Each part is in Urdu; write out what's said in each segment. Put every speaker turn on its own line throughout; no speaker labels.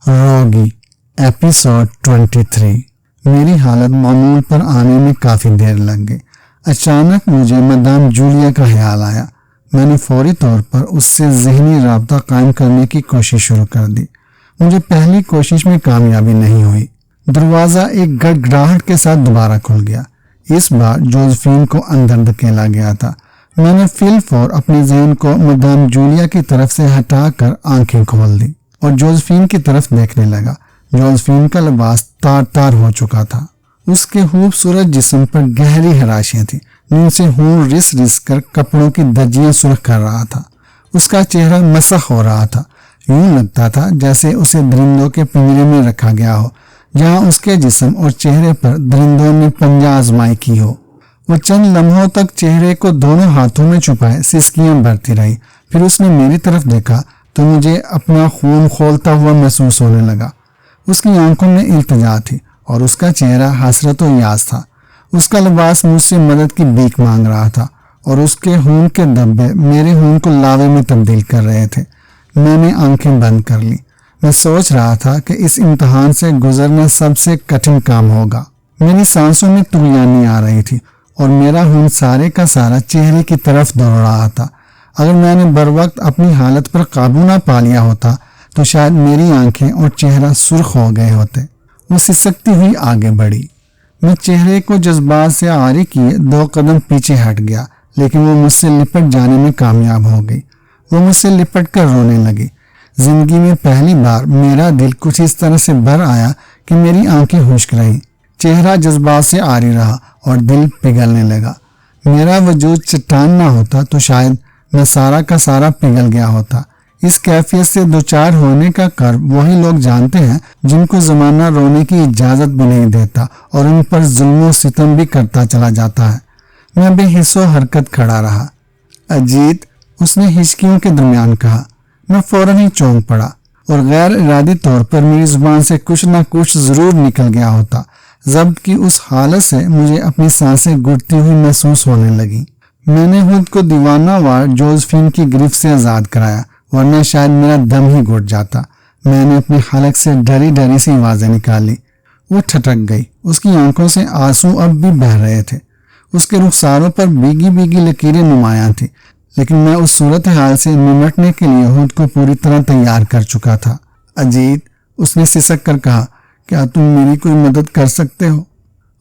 روگی ایپیسوڈ 23۔ میری حالت معمول پر آنے میں کافی دیر لگ گئی۔ اچانک مجھے مدام جولیا کا خیال آیا۔ میں نے فوری طور پر اس سے ذہنی رابطہ قائم کرنے کی کوشش شروع کر دی۔ مجھے پہلی کوشش میں کامیابی نہیں ہوئی۔ دروازہ ایک گڑگڑاہٹ کے ساتھ دوبارہ کھل گیا۔ اس بار جوزفین کو اندر دھکیلا گیا تھا۔ میں نے فی الفور اپنے ذہن کو مدام جولیا کی طرف سے ہٹا کر آنکھیں کھول دی اور جوزفین کی طرف دیکھنے لگا۔ جوزفین کا لباس تار تار ہو چکا تھا۔ اس کے خوبصورت جسم پر گہری خراشیاں تھیں جن سے خون رس رس کر کپڑوں کی دھجیاں سرخ کر رہا تھا۔ اس کا چہرہ مسخ ہو رہا تھا۔ یوں لگتا تھا جیسے اسے درندوں کے پنجرے میں رکھا گیا ہو، جہاں اس کے جسم اور چہرے پر درندوں نے پنجہ آزمائی کی ہو۔ وہ چند لمحوں تک چہرے کو دونوں ہاتھوں میں چھپائے سسکیاں بھرتی رہی۔ پھر اس نے میری طرف دیکھا تو مجھے اپنا خون کھولتا ہوا محسوس ہونے لگا۔ اس کی آنکھوں میں التجا تھی اور اس کا چہرہ حسرت و یاس تھا۔ اس کا لباس مجھ سے مدد کی بھیک مانگ رہا تھا اور اس کے خون کے دھبے میرے خون کو لاوے میں تبدیل کر رہے تھے۔ میں نے آنکھیں بند کر لی۔ میں سوچ رہا تھا کہ اس امتحان سے گزرنا سب سے کٹھن کام ہوگا۔ میری سانسوں میں طغیانی آ رہی تھی اور میرا خون سارے کا سارا چہرے کی طرف دوڑ رہا تھا۔ اگر میں نے بروقت اپنی حالت پر قابو نہ پا لیا ہوتا تو شاید میری آنکھیں اور چہرہ سرخ ہو گئے ہوتے۔ وہ سسکتی ہوئی آگے بڑھی۔ میں چہرے کو جذبات سے عاری کیے 2 قدم پیچھے ہٹ گیا، لیکن وہ مجھ سے لپٹ جانے میں کامیاب ہو گئی۔ وہ مجھ سے لپٹ کر رونے لگی۔ زندگی میں پہلی بار میرا دل کچھ اس طرح سے بھر آیا کہ میری آنکھیں خشک رہیں، چہرہ جذبات سے عاری رہا اور دل پگھلنے لگا۔ میرا وجود چٹان نہ ہوتا تو شاید میں سارا کا سارا پگھل گیا ہوتا۔ اس کیفیت سے دوچار ہونے کا کرب وہی لوگ جانتے ہیں جن کو زمانہ رونے کی اجازت بھی نہیں دیتا اور ان پر ظلم و ستم بھی کرتا چلا جاتا ہے۔ میں بے حس و حرکت کھڑا رہا۔ اجیت، اس نے ہچکیوں کے درمیان کہا۔ میں فوراً ہی چونک پڑا اور غیر ارادی طور پر میری زبان سے کچھ نہ کچھ ضرور نکل گیا ہوتا۔ ضبط کی اس حالت سے مجھے اپنی سانسیں گھٹتی ہوئی محسوس ہونے لگیں۔ میں نے خود کو دیوانہ وار جوزفین کی گرفت سے آزاد کرایا، ورنہ شاید میرا دم ہی گھٹ جاتا۔ میں نے اپنی حلق سے ڈری ڈری سی آوازیں نکالی۔ وہ ٹھٹک گئی۔ اس کی آنکھوں سے آنسو اب بھی بہہ رہے تھے۔ اس کے رخساروں پر بھیگی بھیگی لکیریں نمایاں تھیں، لیکن میں اس صورتحال سے نمٹنے کے لیے خود کو پوری طرح تیار کر چکا تھا۔ اجیت، اس نے سسک کر کہا، کیا تم میری کوئی مدد کر سکتے ہو؟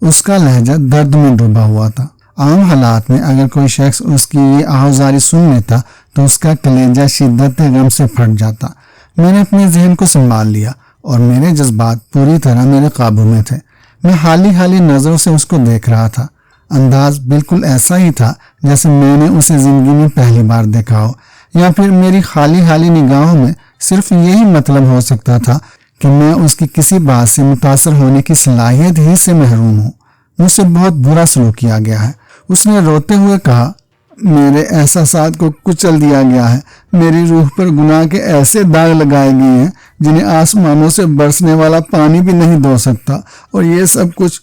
اس کا لہجہ درد میں ڈوبا ہوا تھا۔ عام حالات میں اگر کوئی شخص اس کی یہ آہوزاری سن لیتا تو اس کا کلیجہ شدت غم سے پھٹ جاتا۔ میں نے اپنے ذہن کو سنبھال لیا اور میرے جذبات پوری طرح میرے قابو میں تھے۔ میں حالی نظروں سے اس کو دیکھ رہا تھا۔ انداز بالکل ایسا ہی تھا جیسے میں نے اسے زندگی میں پہلی بار دیکھا ہو، یا پھر میری حالی نگاہوں میں صرف یہی مطلب ہو سکتا تھا کہ میں اس کی کسی بات سے متاثر ہونے کی صلاحیت ہی سے محروم ہوں۔ مجھ سے بہت برا سلوک کیا گیا ہے۔ اس نے روتے ہوئے کہا، میرے احساسات کو کچل دیا گیا ہے۔ میری روح پر گناہ کے ایسے داغ لگائے گئے ہیں جنہیں آسمانوں سے برسنے والا پانی بھی نہیں دھو سکتا، اور یہ سب کچھ۔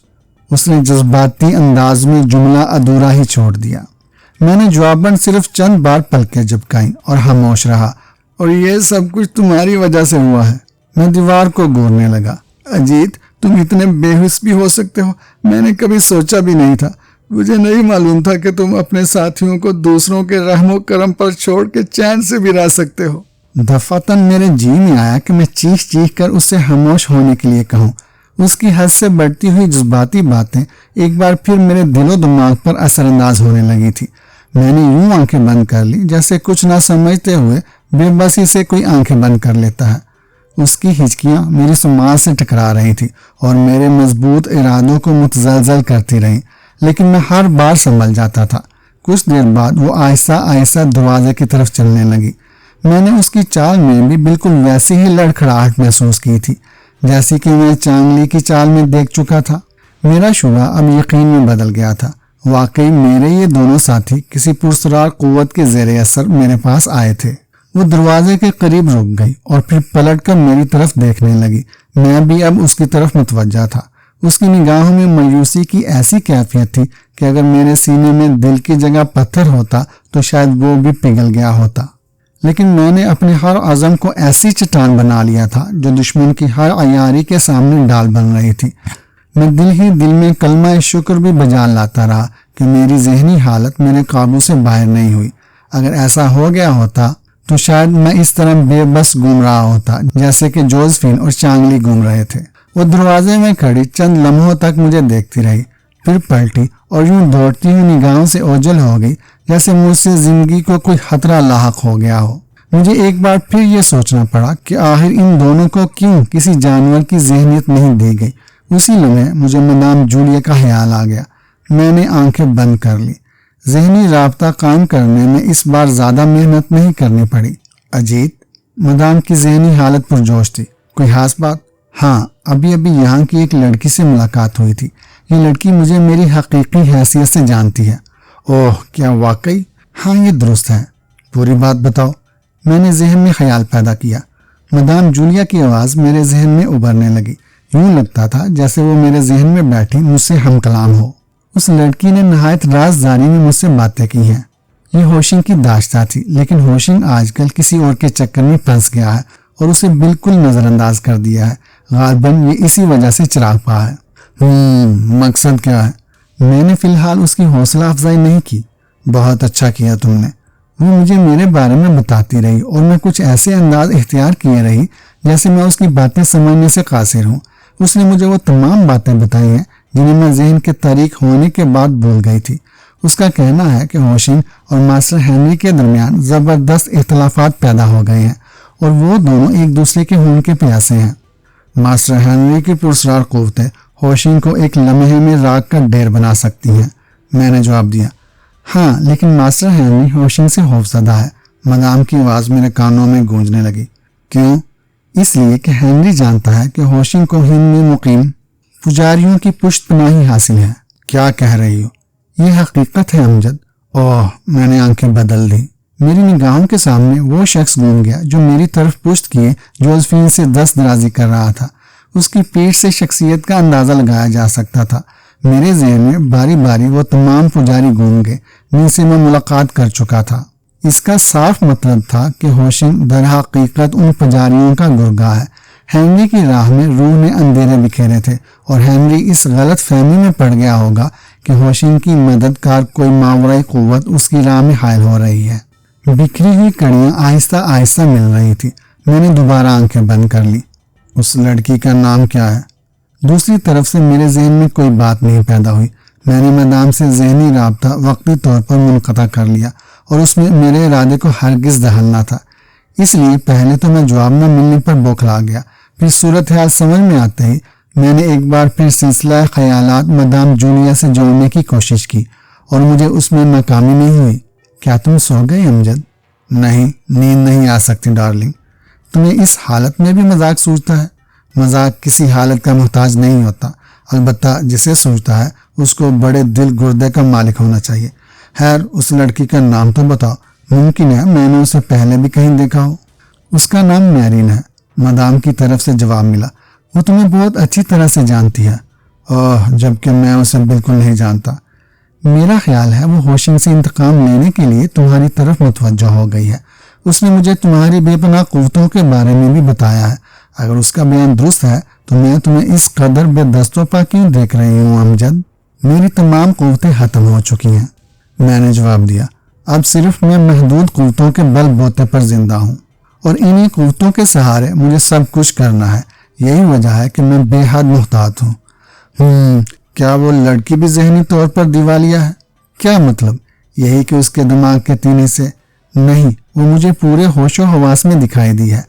اس نے جذباتی انداز میں جملہ ادھورا ہی چھوڑ دیا۔ میں نے جواباً صرف چند بار پلکیں جھپکائیں اور خاموش رہا۔ اور یہ سب کچھ تمہاری وجہ سے ہوا ہے۔ میں دیوار کو گورنے لگا۔ اجیت، تم اتنے بے حس بھی ہو سکتے ہو؟ میں نے کبھی سوچا بھی نہیں تھا۔ مجھے نہیں معلوم تھا کہ تم اپنے ساتھیوں کو دوسروں کے رحم و کرم پر چھوڑ کے چین سے بھی رہ سکتے ہو۔ دفعتاً میرے جی میں آیا کہ میں چیخ کر اس سے خاموش ہونے کے لیے کہوں۔ اس کی حد سے بڑھتی ہوئی جذباتی باتیں ایک بار پھر میرے دل و دماغ پر اثر انداز ہونے لگی تھی۔ میں نے یوں آنکھیں بند کر لی جیسے کچھ نہ سمجھتے ہوئے بے بسی سے کوئی آنکھیں بند کر لیتا ہے۔ اس کی ہچکیاں میری سماعت سے ٹکرا رہی تھی اور میرے مضبوط ارادوں کو متزلزل کرتی رہیں، لیکن میں ہر بار سنبھل جاتا تھا۔ کچھ دیر بعد وہ آہستہ دروازے کی طرف چلنے لگی۔ میں نے اس کی چال میں بھی بالکل ویسی ہی لڑکھڑاہٹ محسوس کی تھی جیسی کہ میں چانگلی کی چال میں دیکھ چکا تھا۔ میرا شبہ اب یقین میں بدل گیا تھا۔ واقعی میرے یہ دونوں ساتھی کسی پرسرار قوت کے زیر اثر میرے پاس آئے تھے۔ وہ دروازے کے قریب رک گئی اور پھر پلٹ کر میری طرف دیکھنے لگی۔ میں بھی اب اس کی طرف متوجہ تھا۔ اس کی نگاہوں میں مایوسی کی ایسی کیفیت تھی کہ اگر میرے سینے میں دل کی جگہ پتھر ہوتا تو شاید وہ بھی پگھل گیا ہوتا۔ لیکن میں نے اپنے ہر عزم کو ایسی چٹان بنا لیا تھا جو دشمن کی ہر عیاری کے سامنے ڈال بن رہی تھی۔ میں دل ہی دل میں کلمہ شکر بھی بجا لاتا رہا کہ میری ذہنی حالت میرے قابو سے باہر نہیں ہوئی۔ اگر ایسا ہو گیا ہوتا تو شاید میں اس طرح بے بس گھوم رہا ہوتا جیسے کہ جوزفین اور چانگلی گھوم رہے تھے۔ وہ دروازے میں کھڑی چند لمحوں تک مجھے دیکھتی رہی، پھر پلٹی اور یوں دوڑتی ہوئی نگاہوں سے اوجھل ہو گئی جیسے مجھ سے زندگی کو کوئی خطرہ لاحق ہو گیا ہو۔ مجھے ایک بار پھر یہ سوچنا پڑا کہ آخر ان دونوں کو کیوں کسی جانور کی ذہنیت نہیں دی گئی۔ اسی لمحے مجھے مدام جولیا کا خیال آ گیا۔ میں نے آنکھیں بند کر لی۔ ذہنی رابطہ قائم کرنے میں اس بار زیادہ محنت نہیں کرنی پڑی۔ اجیت، مدام کی ذہنی حالت پرجوش تھی۔ کوئی خاص بات؟ ہاں، ابھی یہاں کی ایک لڑکی سے ملاقات ہوئی تھی۔ یہ لڑکی مجھے میری حقیقی حیثیت سے جانتی ہے۔ اوہ، کیا واقعی؟ ہاں، یہ درست ہے۔ پوری بات بتاؤ۔ میں نے ذہن میں خیال پیدا کیا۔ مدام جولیا کی آواز میرے ذہن میں ابھرنے لگی۔ یوں لگتا تھا جیسے وہ میرے ذہن میں بیٹھی مجھ سے ہم کلام ہو۔ اس لڑکی نے نہایت رازداری میں مجھ سے باتیں کی ہیں۔ یہ ہوشنگ کی داشتہ تھی، لیکن ہوشنگ آج کل کسی اور کے چکر میں پھنس گیا ہے اور اسے بالکل نظر انداز کر دیا ہے۔ غالباً یہ اسی وجہ سے چراغ پا ہے۔ مقصد کیا ہے؟ میں نے فی الحال اس کی حوصلہ افزائی نہیں کی۔ بہت اچھا کیا تم نے۔ وہ مجھے میرے بارے میں بتاتی رہی اور میں کچھ ایسے انداز اختیار کیے رہی جیسے میں اس کی باتیں سمجھنے سے قاصر ہوں۔ اس نے مجھے وہ تمام باتیں بتائی ہیں جنہیں میں ذہن کے تاریک ہونے کے بعد بھول گئی تھی۔ اس کا کہنا ہے کہ ہوشنگ اور ماسٹر ہینری کے درمیان زبردست اختلافات پیدا ہو گئے ہیں اور وہ دونوں ایک دوسرے کے خون کے پیاسے ہیں۔ ماسٹر ہینری کی پرسرار قوتیں ہوشنگ کو ایک لمحے میں راک کا ڈھیر بنا سکتی ہیں۔ میں نے جواب دیا، ہاں، لیکن ماسٹر ہینری ہوشنگ سے خوفزدہ ہے۔ مدام کی آواز میرے کانوں میں گونجنے لگی۔ کیوں؟ اس لیے کہ ہینری جانتا ہے کہ ہوشنگ کو ہند میں مقیم پجاریوں کی پشت پناہی حاصل ہے۔ کیا کہہ رہی ہو؟ یہ حقیقت ہے امجد۔ اوہ، میں نے آنکھیں بدل دی۔ میری نگاہوں کے سامنے وہ شخص گھوم گیا جو میری طرف پشت کیے جوزفین سے دست درازی کر رہا تھا۔ اس کی پیٹھ سے شخصیت کا اندازہ لگایا جا سکتا تھا۔ میرے ذہن میں باری باری وہ تمام پجاری گھوم گئے جن سے میں ملاقات کر چکا تھا۔ اس کا صاف مطلب تھا کہ ہوشنگ در حقیقت ان پجاریوں کا گرگاہ ہے۔ ہینری کی راہ میں روح نے اندھیرے بکھیرے تھے اور ہینری اس غلط فہمی میں پڑ گیا ہوگا کہ ہوشنگ کی مددگار کوئی ماورائی قوت اس کی راہ میں حائل ہو رہی ہے۔ بکھری ہوئی کڑیاں آہستہ آہستہ مل رہی تھی۔ میں نے دوبارہ آنکھیں بند کر لی۔ اس لڑکی کا نام کیا ہے؟ دوسری طرف سے میرے ذہن میں کوئی بات نہیں پیدا ہوئی۔ میں نے مدام سے ذہنی رابطہ وقتی طور پر منقطع کر لیا اور اس میں میرے ارادے کو ہرگز دخل نہ تھا۔ اس لیے پہلے تو میں جواب نہ ملنے پر بوکھلا گیا، پھر صورتحال سمجھ میں آتے ہی میں نے ایک بار پھر سلسلہ خیالات مدام جولیا سے جوڑنے کی کوشش کی اور مجھے اس میں ناکامی نہیں ہوئی۔ کیا تم سو گئے امجد؟ نہیں، نیند نہیں آ سکتی ڈارلنگ۔ تمہیں اس حالت میں بھی مذاق سوچتا ہے؟ مذاق کسی حالت کا محتاج نہیں ہوتا، البتہ جسے سوچتا ہے اس کو بڑے دل گردے کا مالک ہونا چاہیے۔ خیر، اس لڑکی کا نام تو بتاؤ، ممکن ہے میں نے اسے پہلے بھی کہیں دیکھا ہو۔ اس کا نام میرین ہے، مدام کی طرف سے جواب ملا۔ وہ تمہیں بہت اچھی طرح سے جانتی ہے۔ اوہ، جبکہ میں اسے بالکل نہیں جانتا۔ میرا خیال ہے وہ ہوشنگ سے انتقام لینے کے لیے تمہاری طرف متوجہ ہو گئی ہے۔ اس نے مجھے تمہاری بے پناہ قوتوں کے بارے میں بھی بتایا ہے۔ اگر اس کا بیان درست ہے تو میں تمہیں اس قدر بے دست و پا کیوں دیکھ رہی ہوں امجد؟ میری تمام قوتیں ختم ہو چکی ہیں، میں نے جواب دیا۔ اب صرف میں محدود قوتوں کے بل بوتے پر زندہ ہوں اور انہی قوتوں کے سہارے مجھے سب کچھ کرنا ہے۔ یہی وجہ ہے کہ میں بے حد محتاط ہوں۔ کیا وہ لڑکی بھی ذہنی طور پر دیوالیہ ہے؟ کیا مطلب؟ یہی کہ اس کے دماغ کے تینے سے؟ نہیں، وہ مجھے پورے ہوش و حواس میں دکھائی دی ہے۔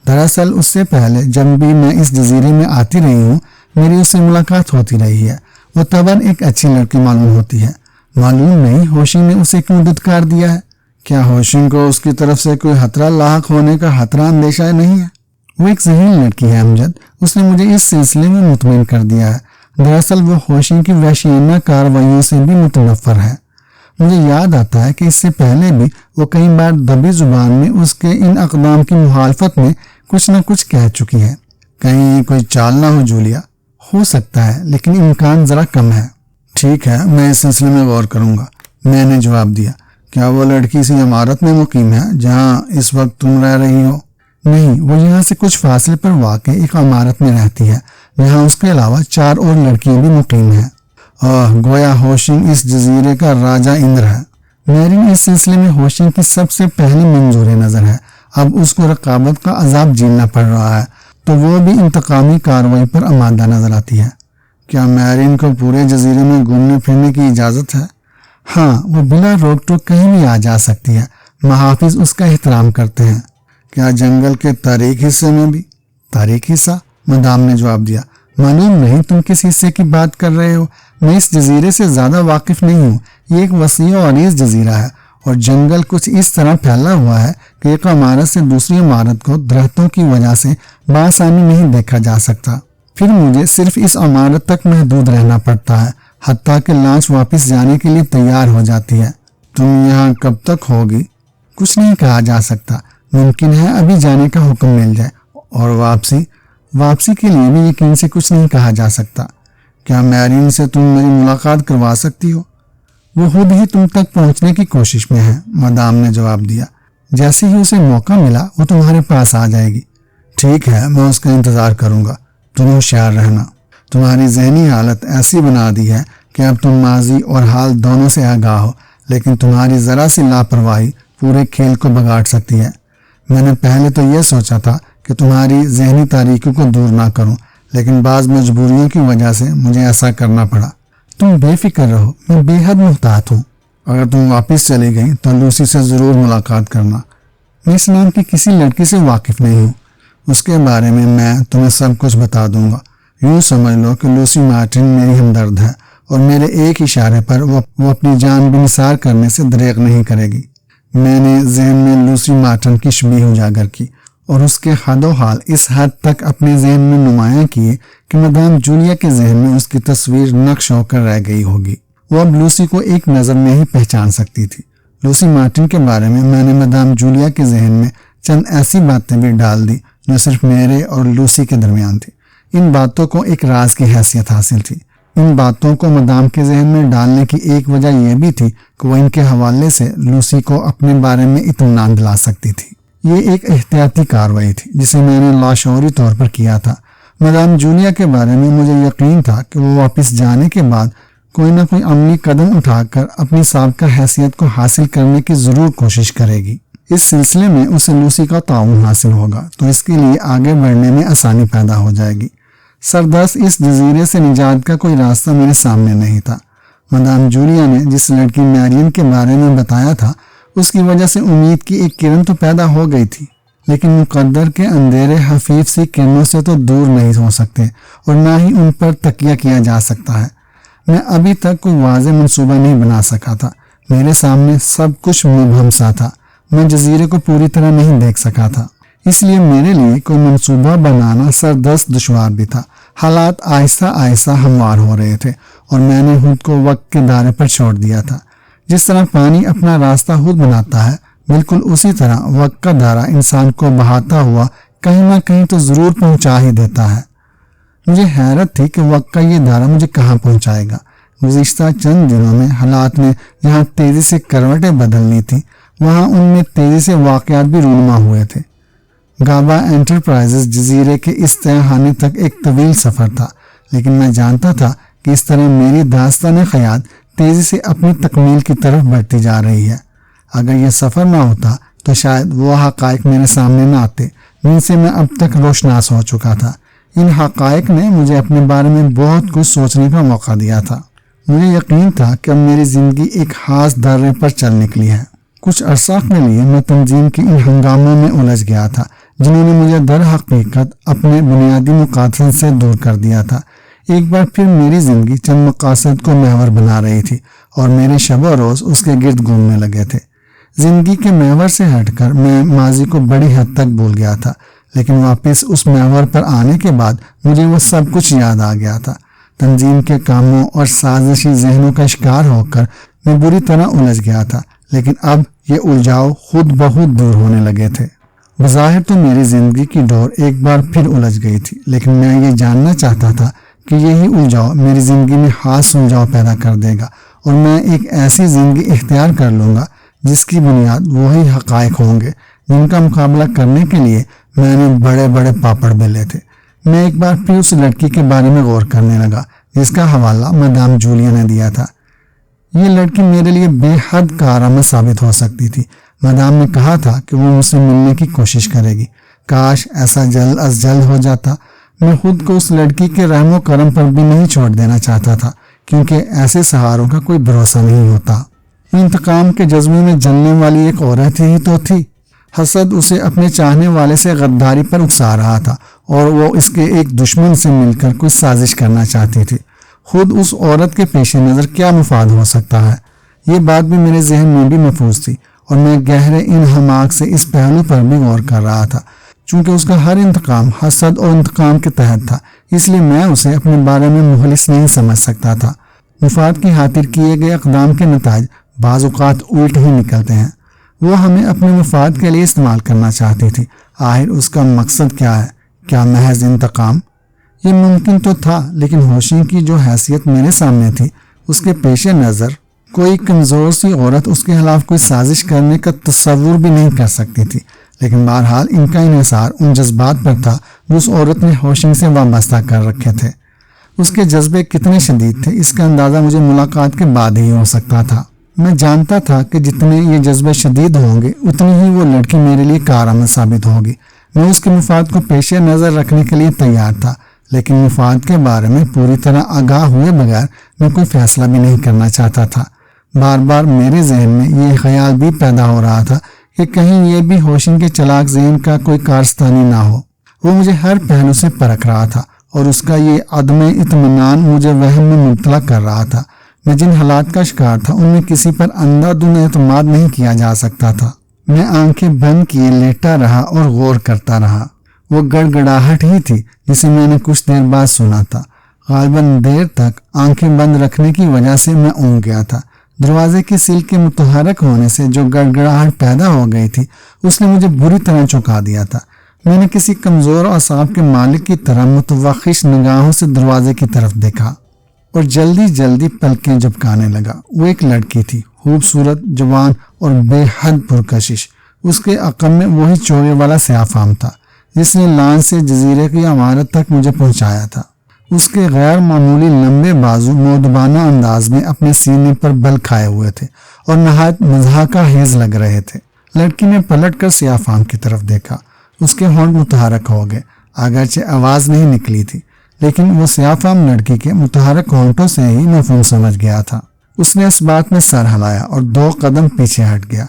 دراصل اس سے پہلے جب بھی میں اس جزیرے میں آتی رہی ہوں میری اس سے ملاقات ہوتی رہی ہے۔ وہ طبعاً ایک اچھی لڑکی معلوم ہوتی ہے۔ معلوم نہیں ہوشنگ نے اسے کیوں دھتکار دیا ہے۔ کیا ہوشنگ کو اس کی طرف سے کوئی خطرہ لاحق ہونے کا خطرہ اندیشہ نہیں ہے؟ وہ ایک ذہین لڑکی ہے امجد، اس نے مجھے اس سلسلے میں مطمئن کر دیا ہے۔ دراصل وہ ہوشنگ کی وحشیانہ کارروائیوں سے بھی متنفر ہے۔ مجھے یاد آتا ہے کہ اس سے پہلے بھی وہ کئی بار دبی زبان میں اس کے ان اقدام کی مخالفت میں کچھ نہ کچھ کہہ چکی ہے۔ کہیں کوئی چال نہ ہو جولیا؟ ہو سکتا ہے، لیکن امکان ذرا کم ہے۔ ٹھیک ہے، میں اس سلسلے میں غور کروں گا، میں نے جواب دیا۔ کیا وہ لڑکی اسی عمارت میں مقیم ہے جہاں اس وقت تم رہ رہی ہو؟ نہیں، وہ یہاں سے کچھ فاصلے پر واقع ایک عمارت میں رہتی ہے جہاں اس کے علاوہ 4 اور لڑکیاں بھی مقیم ہیں۔ گویا ہوشنگ اس جزیرے کا راجہ اندر ہے۔ میرین اس سلسلے میں ہوشنگ کی سب سے پہلی منظور نظر ہے۔ اب اس کو رقابت کا عذاب جھیلنا پڑ رہا ہے تو وہ بھی انتقامی کارروائی پر آمادہ نظر آتی ہے۔ کیا میرین کو پورے جزیرے میں گھومنے پھرنے کی اجازت ہے؟ ہاں، وہ بلا روک ٹوک کہیں بھی آ جا سکتی ہے۔ محافظ اس کا احترام کرتے ہیں۔ کیا جنگل کے تاریک حصے میں بھی؟ تاریک حصہ؟ مدام نے جواب دیا، معلوم نہیں تم کس حصے کی بات کر رہے ہو۔ میں اس جزیرے سے زیادہ واقف نہیں ہوں۔ یہ ایک وسیع و عریض جزیرہ ہے اور جنگل کچھ اس طرح پھیلا ہوا ہے کہ ایک عمارت سے دوسری عمارت کو درختوں کی وجہ سے بآسانی نہیں دیکھا جا سکتا۔ پھر مجھے صرف اس عمارت تک محدود رہنا پڑتا ہے، حتیٰ کہ لانچ واپس جانے کے لیے تیار ہو جاتی ہے۔ تم یہاں کب تک ہوگی؟ کچھ نہیں کہا جا سکتا۔ ممکن ہے ابھی جانے کا حکم مل جائے، اور واپسی کے لیے بھی یقین سے کچھ نہیں کہا جا سکتا۔ کیا میرین سے تم میری ملاقات کروا سکتی ہو؟ وہ خود ہی تم تک پہنچنے کی کوشش میں ہے، مدام نے جواب دیا۔ جیسے ہی اسے موقع ملا وہ تمہارے پاس آ جائے گی۔ ٹھیک ہے، میں اس کا انتظار کروں گا۔ تم ہوشیار رہنا۔ تمہاری ذہنی حالت ایسی بنا دی ہے کہ اب تم ماضی اور حال دونوں سے آگاہ ہو، لیکن تمہاری ذرا سی لاپرواہی پورے کھیل کو بگاڑ سکتی ہے۔ میں نے پہلے تو یہ سوچا تھا کہ تمہاری ذہنی تاریکی کو دور نہ کروں، لیکن بعض مجبوریوں کی وجہ سے مجھے ایسا کرنا پڑا۔ تم بے فکر رہو، میں بے حد محتاط ہوں۔ اگر تم واپس چلی گئی تو لوسی سے ضرور ملاقات کرنا۔ میں اس نام کی کسی لڑکی سے واقف نہیں ہوں۔ اس کے بارے میں تمہیں سب کچھ بتا دوں گا۔ یوں سمجھ لو کہ لوسی مارٹن میری ہمدرد ہے اور میرے ایک اشارے پر وہ اپنی جان بھی نثار کرنے سے دریغ نہیں کرے گی۔ میں نے ذہن میں لوسی مارٹن کی شبیہ اجاگر کی اور اس کے حد و حال اس حد تک اپنے ذہن میں نمایاں کیے کہ مدام جولیا کے ذہن میں اس کی تصویر نقش ہو کر رہ گئی ہوگی۔ وہ اب لوسی کو ایک نظر میں ہی پہچان سکتی تھی۔ لوسی مارٹن کے بارے میں نے مدام جولیا کے ذہن میں چند ایسی باتیں بھی ڈال دی جو صرف میرے اور لوسی کے درمیان تھی۔ ان باتوں کو ایک راز کی حیثیت حاصل تھی۔ ان باتوں کو مدام کے ذہن میں ڈالنے کی ایک وجہ یہ بھی تھی کہ وہ ان کے حوالے سے لوسی کو اپنے بارے میں اطمینان دلا سکتی تھی۔ یہ ایک احتیاطی کارروائی تھی جسے میں نے لاشعوری طور پر کیا تھا۔ مدام جولیا کے بارے میں مجھے یقین تھا کہ وہ واپس جانے کے بعد کوئی نہ کوئی عملی قدم اٹھا کر اپنی سابقہ حیثیت کو حاصل کرنے کی ضرور کوشش کرے گی۔ اس سلسلے میں اسے لوسی کا تعاون حاصل ہوگا تو اس کے لیے آگے بڑھنے میں آسانی پیدا ہو جائے گی۔ سردست اس جزیرے سے نجات کا کوئی راستہ میرے سامنے نہیں تھا۔ مدام جولیا نے جس لڑکی میرین کے بارے میں بتایا تھا اس کی وجہ سے امید کی ایک کرن تو پیدا ہو گئی تھی، لیکن مقدر کے اندھیرے حفیف سی کرنوں سے تو دور نہیں ہو سکتے اور نہ ہی ان پر تکیہ کیا جا سکتا ہے۔ میں ابھی تک کوئی واضح منصوبہ نہیں بنا سکا تھا۔ میرے سامنے سب کچھ مبہم سا تھا۔ میں جزیرے کو پوری طرح نہیں دیکھ سکا تھا، اس لیے میرے لیے کوئی منصوبہ بنانا سردست دشوار بھی تھا۔ حالات آہستہ آہستہ ہموار ہو رہے تھے اور میں نے خود کو وقت کے دائرے پر چھوڑ دیا تھا۔ جس طرح پانی اپنا راستہ خود بناتا ہے، بالکل اسی طرح وقت کا دائرہ انسان کو بہاتا ہوا کہیں نہ کہیں تو ضرور پہنچا ہی دیتا ہے۔ مجھے حیرت تھی کہ وقت کا یہ دائرہ مجھے کہاں پہنچائے گا۔ گزشتہ چند دنوں میں حالات نے جہاں تیزی سے کروٹیں بدلنی تھیں وہاں ان میں تیزی سے واقعات بھی رونما ہوئے تھے۔ گابا انٹرپرائزز جزیرے کے اس تہخانے تک ایک طویل سفر تھا، لیکن میں جانتا تھا کہ اس طرح میری داستان خیال تیزی سے اپنی تکمیل کی طرف بڑھتی جا رہی ہے۔ اگر یہ سفر نہ ہوتا تو شاید وہ حقائق میرے سامنے نہ آتے جن سے میں اب تک روشناس ہو چکا تھا۔ ان حقائق نے مجھے اپنے بارے میں بہت کچھ سوچنے کا موقع دیا تھا۔ مجھے یقین تھا کہ اب میری زندگی ایک خاص درے پر چل نکلی ہے۔ کچھ عرصہ کے لیے میں تنظیم کے ان ہنگاموں میں الجھ گیا تھا جنہوں نے مجھے در حقیقت اپنے بنیادی مقاصد سے دور کر دیا تھا۔ ایک بار پھر میری زندگی چند مقاصد کو محور بنا رہی تھی اور میرے شب و روز اس کے گرد گھومنے لگے تھے۔ زندگی کے محور سے ہٹ کر میں ماضی کو بڑی حد تک بھول گیا تھا، لیکن واپس اس محور پر آنے کے بعد مجھے وہ سب کچھ یاد آ گیا تھا۔ تنظیم کے کاموں اور سازشی ذہنوں کا شکار ہو کر میں بری طرح الجھ گیا تھا، لیکن اب یہ الجھاؤ خود بخود دور ہونے لگے تھے۔ بظاہر تو میری زندگی کی ڈور ایک بار پھر الجھ گئی تھی، لیکن میں یہ جاننا چاہتا تھا کہ یہی الجھاؤ میری زندگی میں خاص سلجھاؤ پیدا کر دے گا اور میں ایک ایسی زندگی اختیار کر لوں گا جس کی بنیاد وہی حقائق ہوں گے جن کا مقابلہ کرنے کے لیے میں نے بڑے بڑے پاپڑ بیلے تھے۔ میں ایک بار پھر اس لڑکی کے بارے میں غور کرنے لگا جس کا حوالہ مدام جولیا نے دیا تھا۔ یہ لڑکی میرے لیے بے حد کارآمد ثابت ہو سکتی تھی۔ مدام نے کہا تھا کہ وہ مجھ سے ملنے کی کوشش کرے گی۔ کاش ایسا جلد از جلد ہو جاتا۔ میں خود کو اس لڑکی کے رحم و کرم پر بھی نہیں چھوڑ دینا چاہتا تھا، کیونکہ ایسے سہاروں کا کوئی بھروسہ نہیں ہوتا۔ انتقام کے جذبے میں جلنے والی ایک عورت ہی تو تھی۔ حسد اسے اپنے چاہنے والے سے غداری پر اکسا رہا تھا اور وہ اس کے ایک دشمن سے مل کر کوئی سازش کرنا چاہتی تھی۔ خود اس عورت کے پیش نظر کیا مفاد ہو سکتا ہے؟ یہ بات بھی میرے ذہن میں بھی محفوظ تھی اور میں گہرے انہماک سے اس پہلو پر بھی غور کر رہا تھا۔ چونکہ اس کا ہر انتقام حسد اور انتقام کے تحت تھا، اس لیے میں اسے اپنے بارے میں مخلص نہیں سمجھ سکتا تھا۔ مفاد کی خاطر کیے گئے اقدام کے نتائج بعض اوقات الٹ ہی نکلتے ہیں۔ وہ ہمیں اپنے مفاد کے لیے استعمال کرنا چاہتی تھی۔ آخر اس کا مقصد کیا ہے؟ کیا محض انتقام؟ یہ ممکن تو تھا، لیکن ہوشنگ کی جو حیثیت میرے سامنے تھی اس کے پیش نظر کوئی کمزور سی عورت اس کے خلاف کوئی سازش کرنے کا تصور بھی نہیں کر سکتی تھی۔ لیکن بہرحال ان کا انحصار ان جذبات پر تھا جو اس عورت نے ہوشنگ سے وابستہ کر رکھے تھے۔ اس کے جذبے کتنے شدید تھے اس کا اندازہ مجھے ملاقات کے بعد ہی ہو سکتا تھا۔ میں جانتا تھا کہ جتنے یہ جذبے شدید ہوں گے اتنی ہی وہ لڑکی میرے لیے کارآمد ثابت ہوگی۔ میں اس کے مفاد کو پیش نظر رکھنے کے لیے تیار تھا، لیکن مفاد کے بارے میں پوری طرح آگاہ ہوئے بغیر میں کوئی فیصلہ بھی نہیں کرنا چاہتا تھا۔ بار بار میرے ذہن میں یہ خیال بھی پیدا ہو رہا تھا کہ کہیں یہ بھی ہوشنگ کے چلاک ذہن کا کوئی کارستانی نہ ہو۔ وہ مجھے ہر پہلو سے پرکھ رہا تھا اور اس کا یہ عدم اطمینان مجھے وہم میں مبتلا کر رہا تھا۔ میں جن حالات کا شکار تھا ان میں کسی پر اندھا دھند اعتماد نہیں کیا جا سکتا تھا۔ میں آنکھیں بند کیے لیٹا رہا اور غور کرتا رہا۔ وہ گڑ گڑاہٹ ہی تھی جسے میں نے کچھ دیر بعد سنا تھا۔ غالباً دیر تک آنکھیں بند رکھنے کی وجہ سے میں اونگ گیا تھا۔ دروازے کی سیل کے متحرک ہونے سے جو گڑگڑاہٹ پیدا ہو گئی تھی اس نے مجھے بری طرح چونکا دیا تھا۔ میں نے کسی کمزور اعصاب کے مالک کی طرح متوخش نگاہوں سے دروازے کی طرف دیکھا اور جلدی جلدی پلکیں جھپکانے لگا۔ وہ ایک لڑکی تھی، خوبصورت، جوان اور بے حد پرکشش۔ اس کے عقب میں وہی چوڑے والا سیاہ فام تھا جس نے لان سے جزیرے کی عمارت تک مجھے پہنچایا تھا۔ اس کے غیر معمولی لمبے بازو مؤدبانہ انداز میں اپنے سینے پر بل کھائے ہوئے تھے اور نہایت مضحکہ خیز لگ رہے تھے۔ لڑکی نے پلٹ کر سیاہ فام کی طرف دیکھا۔ اس کے ہونٹ متحرک ہو گئے، اگرچہ آواز نہیں نکلی تھی، لیکن وہ سیاہ فام لڑکی کے متحرک ہونٹوں سے ہی مفہوم سمجھ گیا تھا۔ اس نے اس بات میں سر ہلایا اور 2 قدم پیچھے ہٹ گیا۔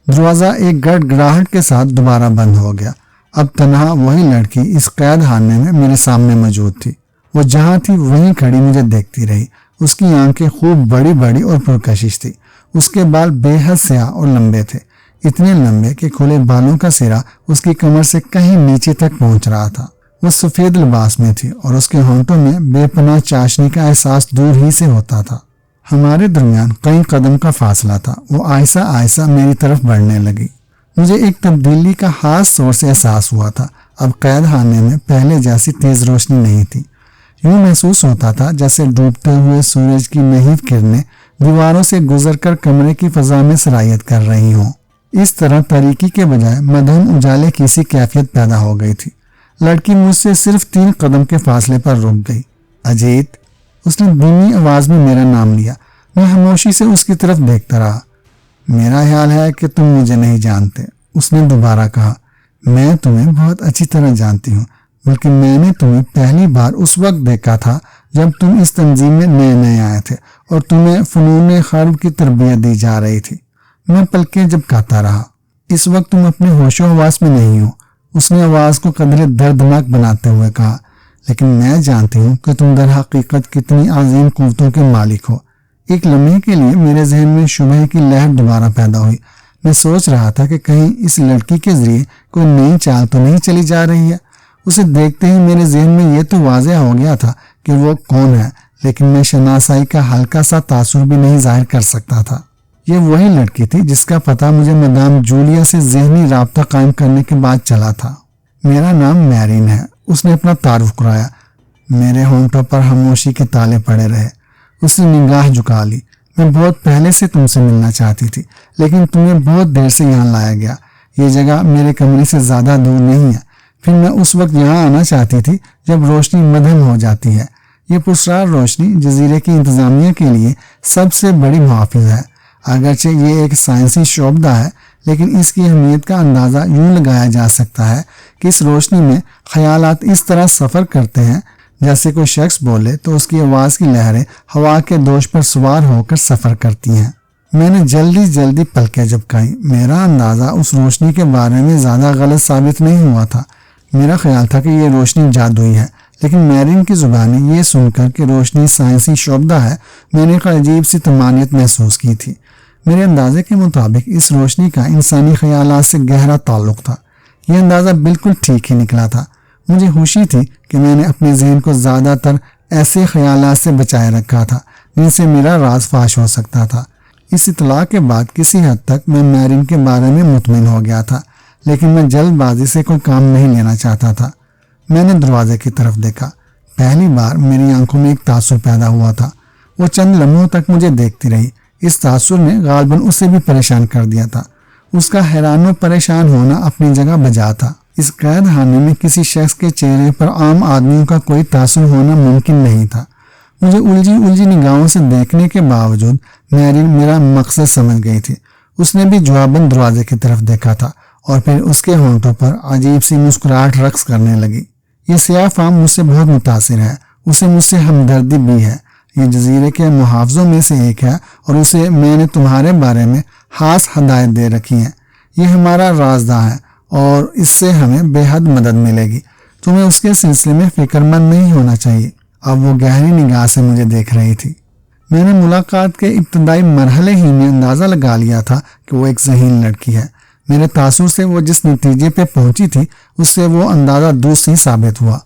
دروازہ ایک گڑ گڑاہٹ کے ساتھ دوبارہ بند ہو گیا۔ اب تنہا وہی لڑکی اس قید خانے میں میرے سامنے موجود تھی۔ وہ جہاں تھی وہیں کھڑی مجھے دیکھتی رہی۔ اس کی آنکھیں خوب بڑی بڑی اور پرکشش تھی۔ اس کے بال بے حد سیاہ اور لمبے تھے، اتنے لمبے کہ کھلے بالوں کا سرا اس کی کمر سے کہیں نیچے تک پہنچ رہا تھا۔ وہ سفید لباس میں تھی اور اس کے ہونٹوں میں بے پناہ چاشنی کا احساس دور ہی سے ہوتا تھا۔ ہمارے درمیان کئی قدم کا فاصلہ تھا۔ وہ آہستہ آہستہ میری طرف بڑھنے لگی۔ مجھے ایک تبدیلی کا خاص طور سے احساس ہوا تھا۔ اب قید خانے میں پہلے جیسی تیز روشنی نہیں تھی۔ یوں محسوس ہوتا تھا جیسے ڈوبتے ہوئے سورج کی نحیف کرنیں دیواروں سے گزر کر کمرے کی فضا میں سرایت کر رہی ہوں۔ اس طرح تاریکی کے بجائے مدھم اجالے کی سی کیفیت پیدا ہو گئی تھی۔ لڑکی مجھ سے صرف 3 قدم کے فاصلے پر رک گئی۔ اجیت، اس نے دھیمی آواز میں میرا نام لیا۔ میں خاموشی سے اس کی طرف دیکھتا رہا۔ میرا خیال ہے کہ تم مجھے نہیں جانتے، اس نے دوبارہ کہا۔ میں تمہیں بہت اچھی طرح جانتی ہوں، بلکہ میں نے تمہیں پہلی بار اس وقت دیکھا تھا جب تم اس تنظیم میں نئے نئے آئے تھے اور تمہیں فنون حرب کی تربیت دی جا رہی تھی۔ میں پلکیں جھپکاتا رہا۔ اس وقت تم اپنے ہوش و حواس میں نہیں ہو، اس نے آواز کو قدرے دردناک بناتے ہوئے کہا، لیکن میں جانتی ہوں کہ تم در حقیقت کتنی عظیم قوتوں کے مالک ہو۔ ایک لمحے کے لیے میرے ذہن میں شبہ کی لہر دوبارہ پیدا ہوئی۔ میں سوچ رہا تھا کہ کہیں اس لڑکی کے ذریعے کوئی نئی چال تو نہیں چلی جا رہی ہے۔ اسے دیکھتے ہی میرے ذہن میں یہ تو واضح ہو گیا تھا کہ وہ کون ہے، لیکن میں شناسائی کا ہلکا سا تاثر بھی نہیں ظاہر کر سکتا تھا۔ یہ وہی لڑکی تھی جس کا پتہ مجھے مدام جولیا سے ذہنی رابطہ قائم کرنے کے بعد چلا تھا۔ میرا نام میرین ہے، اس نے اپنا تعارف کرایا۔ میرے ہونٹوں پر خاموشی کے تالے پڑے رہے۔ اس نے نگاہ جھکا لی۔ میں بہت پہلے سے تم سے ملنا چاہتی تھی، لیکن تمہیں بہت دیر سے یہاں لایا گیا۔ یہ جگہ میرے کمرے سے زیادہ دور نہیں ہے۔ پھر میں اس وقت یہاں آنا چاہتی تھی جب روشنی مدھم ہو جاتی ہے۔ یہ پراسرار روشنی جزیرے کی انتظامیہ کے لیے سب سے بڑی محافظ ہے۔ اگرچہ یہ ایک سائنسی شعبہ ہے، لیکن اس کی اہمیت کا اندازہ یوں لگایا جا سکتا ہے کہ اس روشنی میں خیالات اس طرح سفر کرتے ہیں جیسے کوئی شخص بولے تو اس کی آواز کی لہریں ہوا کے دوش پر سوار ہو کر سفر کرتی ہیں۔ میں نے جلدی پلکیں جھپکائیں۔ میرا اندازہ اس روشنی کے بارے میں زیادہ غلط ثابت نہیں ہوا تھا۔ میرا خیال تھا کہ یہ روشنی جادوئی ہے، لیکن میرین کی زبانیں یہ سن کر کہ روشنی سائنسی شعبہ ہے، میں نے ایک عجیب سی طمانینت محسوس کی تھی۔ میرے اندازے کے مطابق اس روشنی کا انسانی خیالات سے گہرا تعلق تھا۔ یہ اندازہ بالکل ٹھیک ہی نکلا تھا۔ مجھے خوشی تھی کہ میں نے اپنے ذہن کو زیادہ تر ایسے خیالات سے بچائے رکھا تھا جن سے میرا راز فاش ہو سکتا تھا۔ اس اطلاع کے بعد کسی حد تک میں میرین کے بارے میں مطمئن ہو گیا تھا، لیکن میں جلد بازی سے کوئی کام نہیں لینا چاہتا تھا۔ میں نے دروازے کی طرف دیکھا۔ پہلی بار میری آنکھوں میں ایک تاثر پیدا ہوا تھا۔ وہ چند لمحوں تک مجھے دیکھتی رہی۔ اس تاثر نے غالباً اسے بھی پریشان کر دیا تھا۔ اس کا حیران و پریشان ہونا اپنی جگہ بجا تھا۔ اس قید خانے میں کسی شخص کے چہرے پر عام آدمیوں کا کوئی تاثر ہونا ممکن نہیں تھا۔ مجھے الجھی نگاہوں سے دیکھنے کے باوجود میرین میرا مقصد سمجھ گئی تھی۔ اس نے بھی جواباً دروازے کی طرف دیکھا تھا اور پھر اس کے ہونٹوں پر عجیب سی مسکراہٹ رقص کرنے لگی۔ یہ سیاہ فام مجھ سے بہت متاثر ہے، اسے مجھ سے ہمدردی بھی ہے۔ یہ جزیرے کے محافظوں میں سے ایک ہے اور اسے میں نے تمہارے بارے میں خاص ہدایت دے رکھی ہے۔ یہ ہمارا رازداں ہے اور اس سے ہمیں بے حد مدد ملے گی۔ تمہیں اس کے سلسلے میں فکر مند نہیں ہونا چاہیے۔ اب وہ گہری نگاہ سے مجھے دیکھ رہی تھی۔ میں نے ملاقات کے ابتدائی مرحلے ہی میں اندازہ لگا لیا تھا کہ وہ ایک ذہین لڑکی ہے۔ میرے تاثر سے وہ جس نتیجے پہ پہنچی تھی اس سے وہ اندازہ درست ہی ثابت ہوا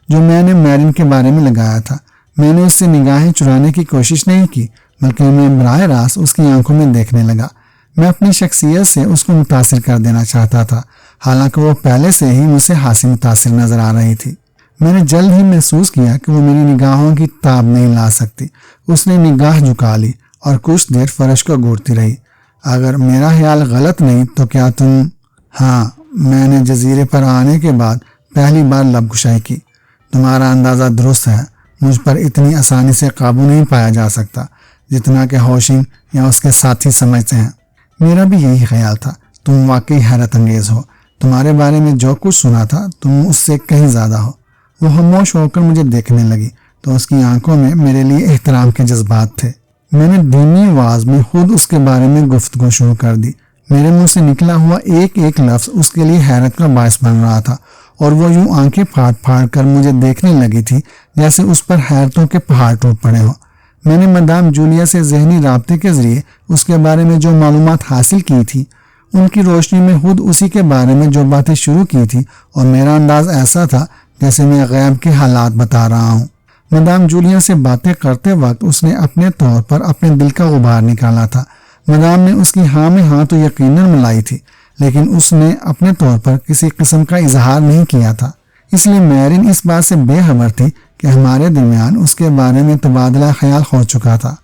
جو میں نے میرین کے بارے میں لگایا تھا۔ میں نے اس سے نگاہیں چرانے کی کوشش نہیں کی، بلکہ میں براہ راست اس کی آنکھوں میں دیکھنے لگا۔ میں اپنی شخصیت سے اس کو متاثر کر دینا چاہتا تھا، حالانکہ وہ پہلے سے ہی مجھ سے خاصی متاثر نظر آ رہی تھی۔ میں نے جلد ہی محسوس کیا کہ وہ میری نگاہوں کی تاب نہیں لا سکتی۔ اس نے نگاہ جھکا لی اور کچھ دیر فرش کو گھورتی رہی۔ اگر میرا خیال غلط نہیں تو کیا تم… ہاں، میں نے جزیرے پر آنے کے بعد پہلی بار لب کشائی کی۔ تمہارا اندازہ درست ہے، مجھ پر اتنی آسانی سے قابو نہیں پایا جا سکتا جتنا کہ ہوشنگ یا اس کے ساتھی سمجھتے ہیں۔ میرا بھی یہی خیال تھا۔ تم واقعی حیرت انگیز ہو۔ تمہارے بارے میں جو کچھ سنا تھا تم اس سے کہیں زیادہ ہو۔ وہ خاموش ہو کر مجھے دیکھنے لگی تو اس کی آنکھوں میں میرے لیے احترام کے جذبات تھے۔ میں نے دھیمی آواز میں خود اس کے بارے میں گفتگو شروع کر دی۔ میرے منہ سے نکلا ہوا ایک ایک لفظ اس کے لیے حیرت کا باعث بن رہا تھا اور وہ یوں آنکھیں پھاڑ کر مجھے دیکھنے لگی تھی جیسے اس پر حیرتوں کے پہاڑ ٹوٹ پڑے ہوں۔ میں نے مدام جولیا سے ذہنی رابطے کے ذریعے اس کے بارے میں جو معلومات حاصل کی تھی ان کی روشنی میں خود اسی کے بارے میں جو باتیں شروع کی تھی، اور میرا انداز ایسا تھا جیسے میں غیب کے حالات بتا رہا ہوں۔ مدام جولیا سے باتیں کرتے وقت اس نے اپنے طور پر اپنے دل کا غبار نکالا تھا۔ مدام نے اس کی ہاں میں ہاں تو یقیناً ملائی تھی، لیکن اس نے اپنے طور پر کسی قسم کا اظہار نہیں کیا تھا۔ اس لیے میرین اس بات سے بے خبر تھی کہ ہمارے درمیان اس کے بارے میں تبادلہ خیال ہو چکا تھا۔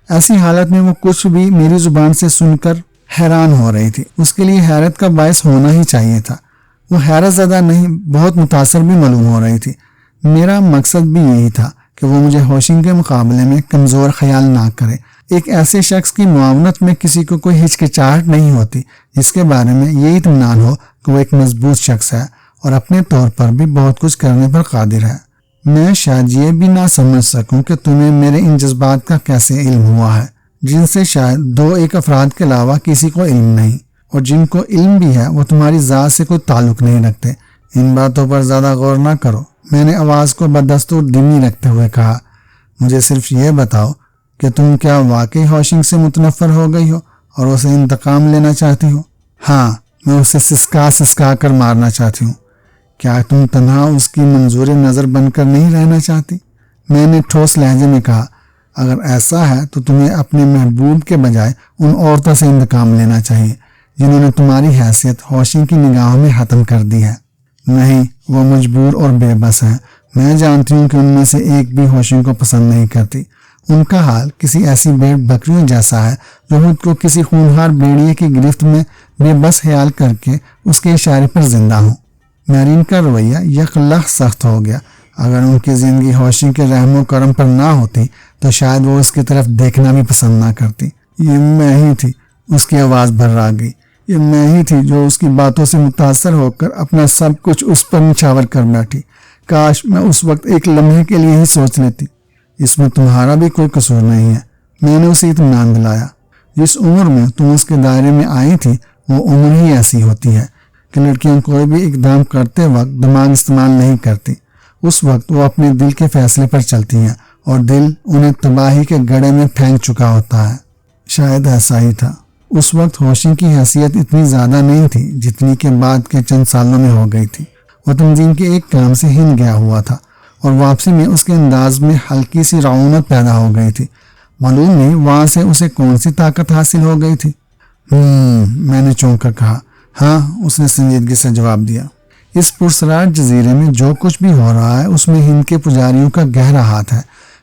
ایسی حالت میں وہ کچھ بھی میری زبان سے سن کر حیران ہو رہی تھی۔ اس کے لیے حیرت کا باعث ہونا ہی چاہیے تھا۔ وہ حیرت زدہ نہیں، بہت متاثر بھی معلوم ہو رہی تھی۔ میرا مقصد بھی یہی تھا کہ وہ مجھے ہوشنگ کے مقابلے میں کمزور خیال نہ کرے۔ ایک ایسے شخص کی معاونت میں کسی کو کوئی ہچکچاہٹ نہیں ہوتی جس کے بارے میں یہ اطمینان ہو کہ وہ ایک مضبوط شخص ہے اور اپنے طور پر بھی بہت کچھ کرنے پر قادر ہے۔ میں شاید یہ بھی نہ سمجھ سکوں کہ تمہیں میرے ان جذبات کا کیسے علم ہوا ہے، جن سے شاید دو ایک افراد کے علاوہ کسی کو علم نہیں، اور جن کو علم بھی ہے وہ تمہاری ذات سے کوئی تعلق نہیں رکھتے۔ ان باتوں پر زیادہ غور نہ کرو، میں نے آواز کو بدستور دھیمی رکھتے ہوئے کہا۔ مجھے صرف یہ بتاؤ کہ تم کیا واقعی ہوشنگ سے متنفر ہو گئی ہو اور اسے انتقام لینا چاہتی ہو؟ ہاں، میں اسے سسکا کر مارنا چاہتی ہوں۔ کیا تم تنہا اس کی منظور نظر بن کر نہیں رہنا چاہتی؟ میں نے ٹھوس لہجے میں کہا۔ اگر ایسا ہے تو تمہیں اپنے محبوب کے بجائے ان عورتوں سے انتقام لینا چاہیے جنہوں نے تمہاری حیثیت ہوشنگ کی نگاہوں میں ختم کر دی ہے۔ نہیں، وہ مجبور اور بے بس ہیں۔ میں جانتی ہوں کہ ان میں سے ایک بھی ہوشنگ کو پسند نہیں کرتی۔ ان کا حال کسی ایسی بھیڑ بکریوں جیسا ہے جو خود کو کسی خونخوار بھیڑیے کی گرفت میں بے بس خیال کر کے اس کے اشارے پر زندہ ہوں۔ میرین کا رویہ یکلخت سخت ہو گیا۔ اگر ان کی زندگی ہوشی کے رحم و کرم پر نہ ہوتی تو شاید وہ اس کی طرف دیکھنا بھی پسند نہ کرتی۔ یہ میں ہی تھی، اس کی آواز بھرا گئی، یہ میں ہی تھی جو اس کی باتوں سے متاثر ہو کر اپنا سب کچھ اس پر نچھاور کر بیٹھی۔ کاش میں اس وقت ایک لمحے کے لیے ہی سوچ لیتی۔ اس میں تمہارا بھی کوئی قصور نہیں ہے، میں نے اسے اطمینان دلایا۔ جس عمر میں تم اس کے دائرے میں آئی تھی وہ عمر ہی ایسی ہوتی ہے کہ لڑکیاں کوئی بھی اقدام کرتے وقت دماغ استعمال نہیں کرتی۔ اس وقت وہ اپنے دل کے فیصلے پر چلتی ہیں اور دل انہیں تباہی کے گڑھے میں پھینک چکا ہوتا ہے۔ شاید ایسا ہی تھا۔ اس وقت ہوشی کی حیثیت اتنی زیادہ نہیں تھی جتنی کہ بعد کے چند سالوں میں ہو گئی تھی۔ وہ تنظیم کے ایک کام سے ہند گیا ہوا تھا اور واپسی میں اس کے انداز میں ہلکی سی رعونت پیدا ہو گئی تھی۔ معلوم نہیں وہاں سے اسے کون سی طاقت حاصل ہو گئی تھی۔ میں نے چونک کر کہا۔ ہاں، اس نے سنجیدگی سے جواب دیا۔ اس پرسرار جزیرے میں جو کچھ بھی ہو رہا ہے اس میں ہند کے پجاریوں کا گہرا ہاتھ ہے۔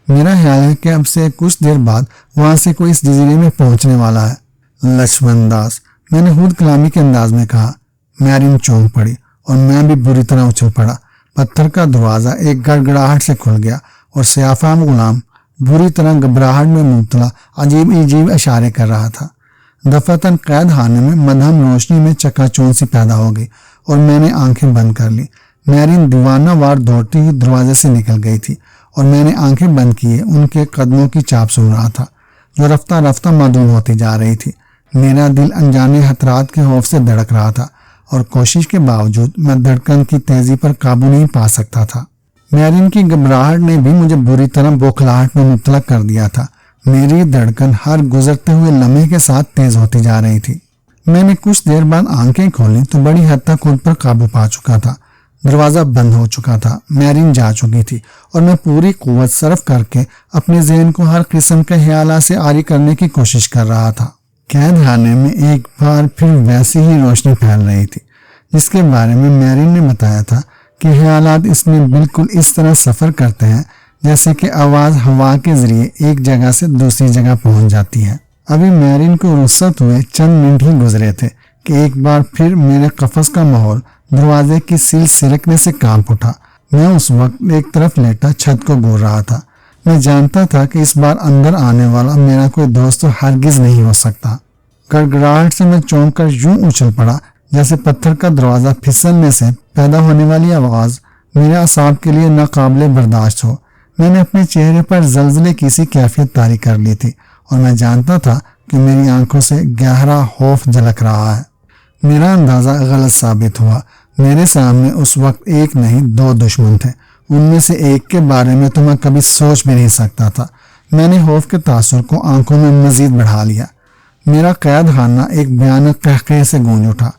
میرا خیال ہے کہ اب سے کچھ دیر بعد وہاں سے کوئی اس جزیرے میں پہنچنے والا ہے۔ لکشمن داس، میں نے خود کلامی کے انداز میں کہا۔ میرین چونک پڑی اور میں بھی بری طرح اچھل پڑا۔ پتھر کا دروازہ ایک گڑگڑاہٹ سے کھل گیا اور سیافام غلام بری طرح گھبراہٹ میں مبتلا عجیب اشارے کر رہا تھا۔ دفعتاً قید خانے میں مدھم روشنی میں چکا چوند سی پیدا ہو گئی اور میں نے آنکھیں بند کر لی۔ میرین دیوانہ وار دوڑتی ہوئی دروازے سے نکل گئی تھی اور میں نے آنکھیں بند کیے ان کے قدموں کی چاپ سن رہا تھا جو رفتہ رفتہ معدوم ہوتی جا رہی تھی۔ میرا دل انجانے خطرات کے خوف سے دھڑک رہا تھا اور کوشش کے باوجود میں دھڑکن کی تیزی پر قابو نہیں پا سکتا تھا۔ میرین کی گھبراہٹ نے بھی مجھے بری طرح بوکھلاہٹ میں مبتلا کر دیا تھا۔ میری دھڑکن ہر گزرتے ہوئے لمحے کے ساتھ تیز ہوتی جا رہی تھی۔ میں نے کچھ دیر بعد آنکھیں کھولیں تو بڑی حد تک خود پر قابو پا چکا تھا۔ دروازہ بند ہو چکا تھا، میرین جا چکی تھی اور میں پوری قوت صرف کر کے اپنے ذہن کو ہر قسم کے خیالات سے عاری کرنے کی کوشش کر رہا تھا۔ قید خانے میں ایک بار پھر ویسی ہی روشنی پھیل رہی تھی جس کے بارے میں میرین نے بتایا تھا کہ خیالات اس میں بالکل اس طرح سفر کرتے ہیں جیسے کہ آواز ہوا کے ذریعے ایک جگہ سے دوسری جگہ پہنچ جاتی ہے۔ ابھی میرین کو رخصت ہوئے چند منٹ ہی گزرے تھے کہ ایک بار پھر میرے قفس کا ماحول دروازے کی سیل سرکنے سے کانپ اٹھا۔ میں اس وقت ایک طرف لیٹا چھت کو گور رہا تھا۔ میں جانتا تھا کہ اس بار اندر آنے والا میرا کوئی دوست تو ہرگز نہیں ہو سکتا۔ گڑگڑاہٹ سے میں چونک کر یوں اچھل پڑا جیسے پتھر کا دروازہ پھسلنے سے پیدا ہونے والی آواز میرے اعصاب کے لیے ناقابل برداشت ہو۔ میں نے اپنے چہرے پر زلزلے کی سی کیفیت طاری کر لی تھی اور میں جانتا تھا کہ میری آنکھوں سے گہرا خوف جھلک رہا ہے۔ میرا اندازہ غلط ثابت ہوا۔ میرے سامنے اس وقت ایک نہیں دو دشمن تھے۔ ان میں سے ایک کے بارے میں تو میں کبھی سوچ بھی نہیں سکتا تھا۔ میں نے خوف کے تاثر کو آنکھوں میں مزید بڑھا لیا۔ میرا قید خانہ ایک بھیانک قہقہے سے گونج اٹھا۔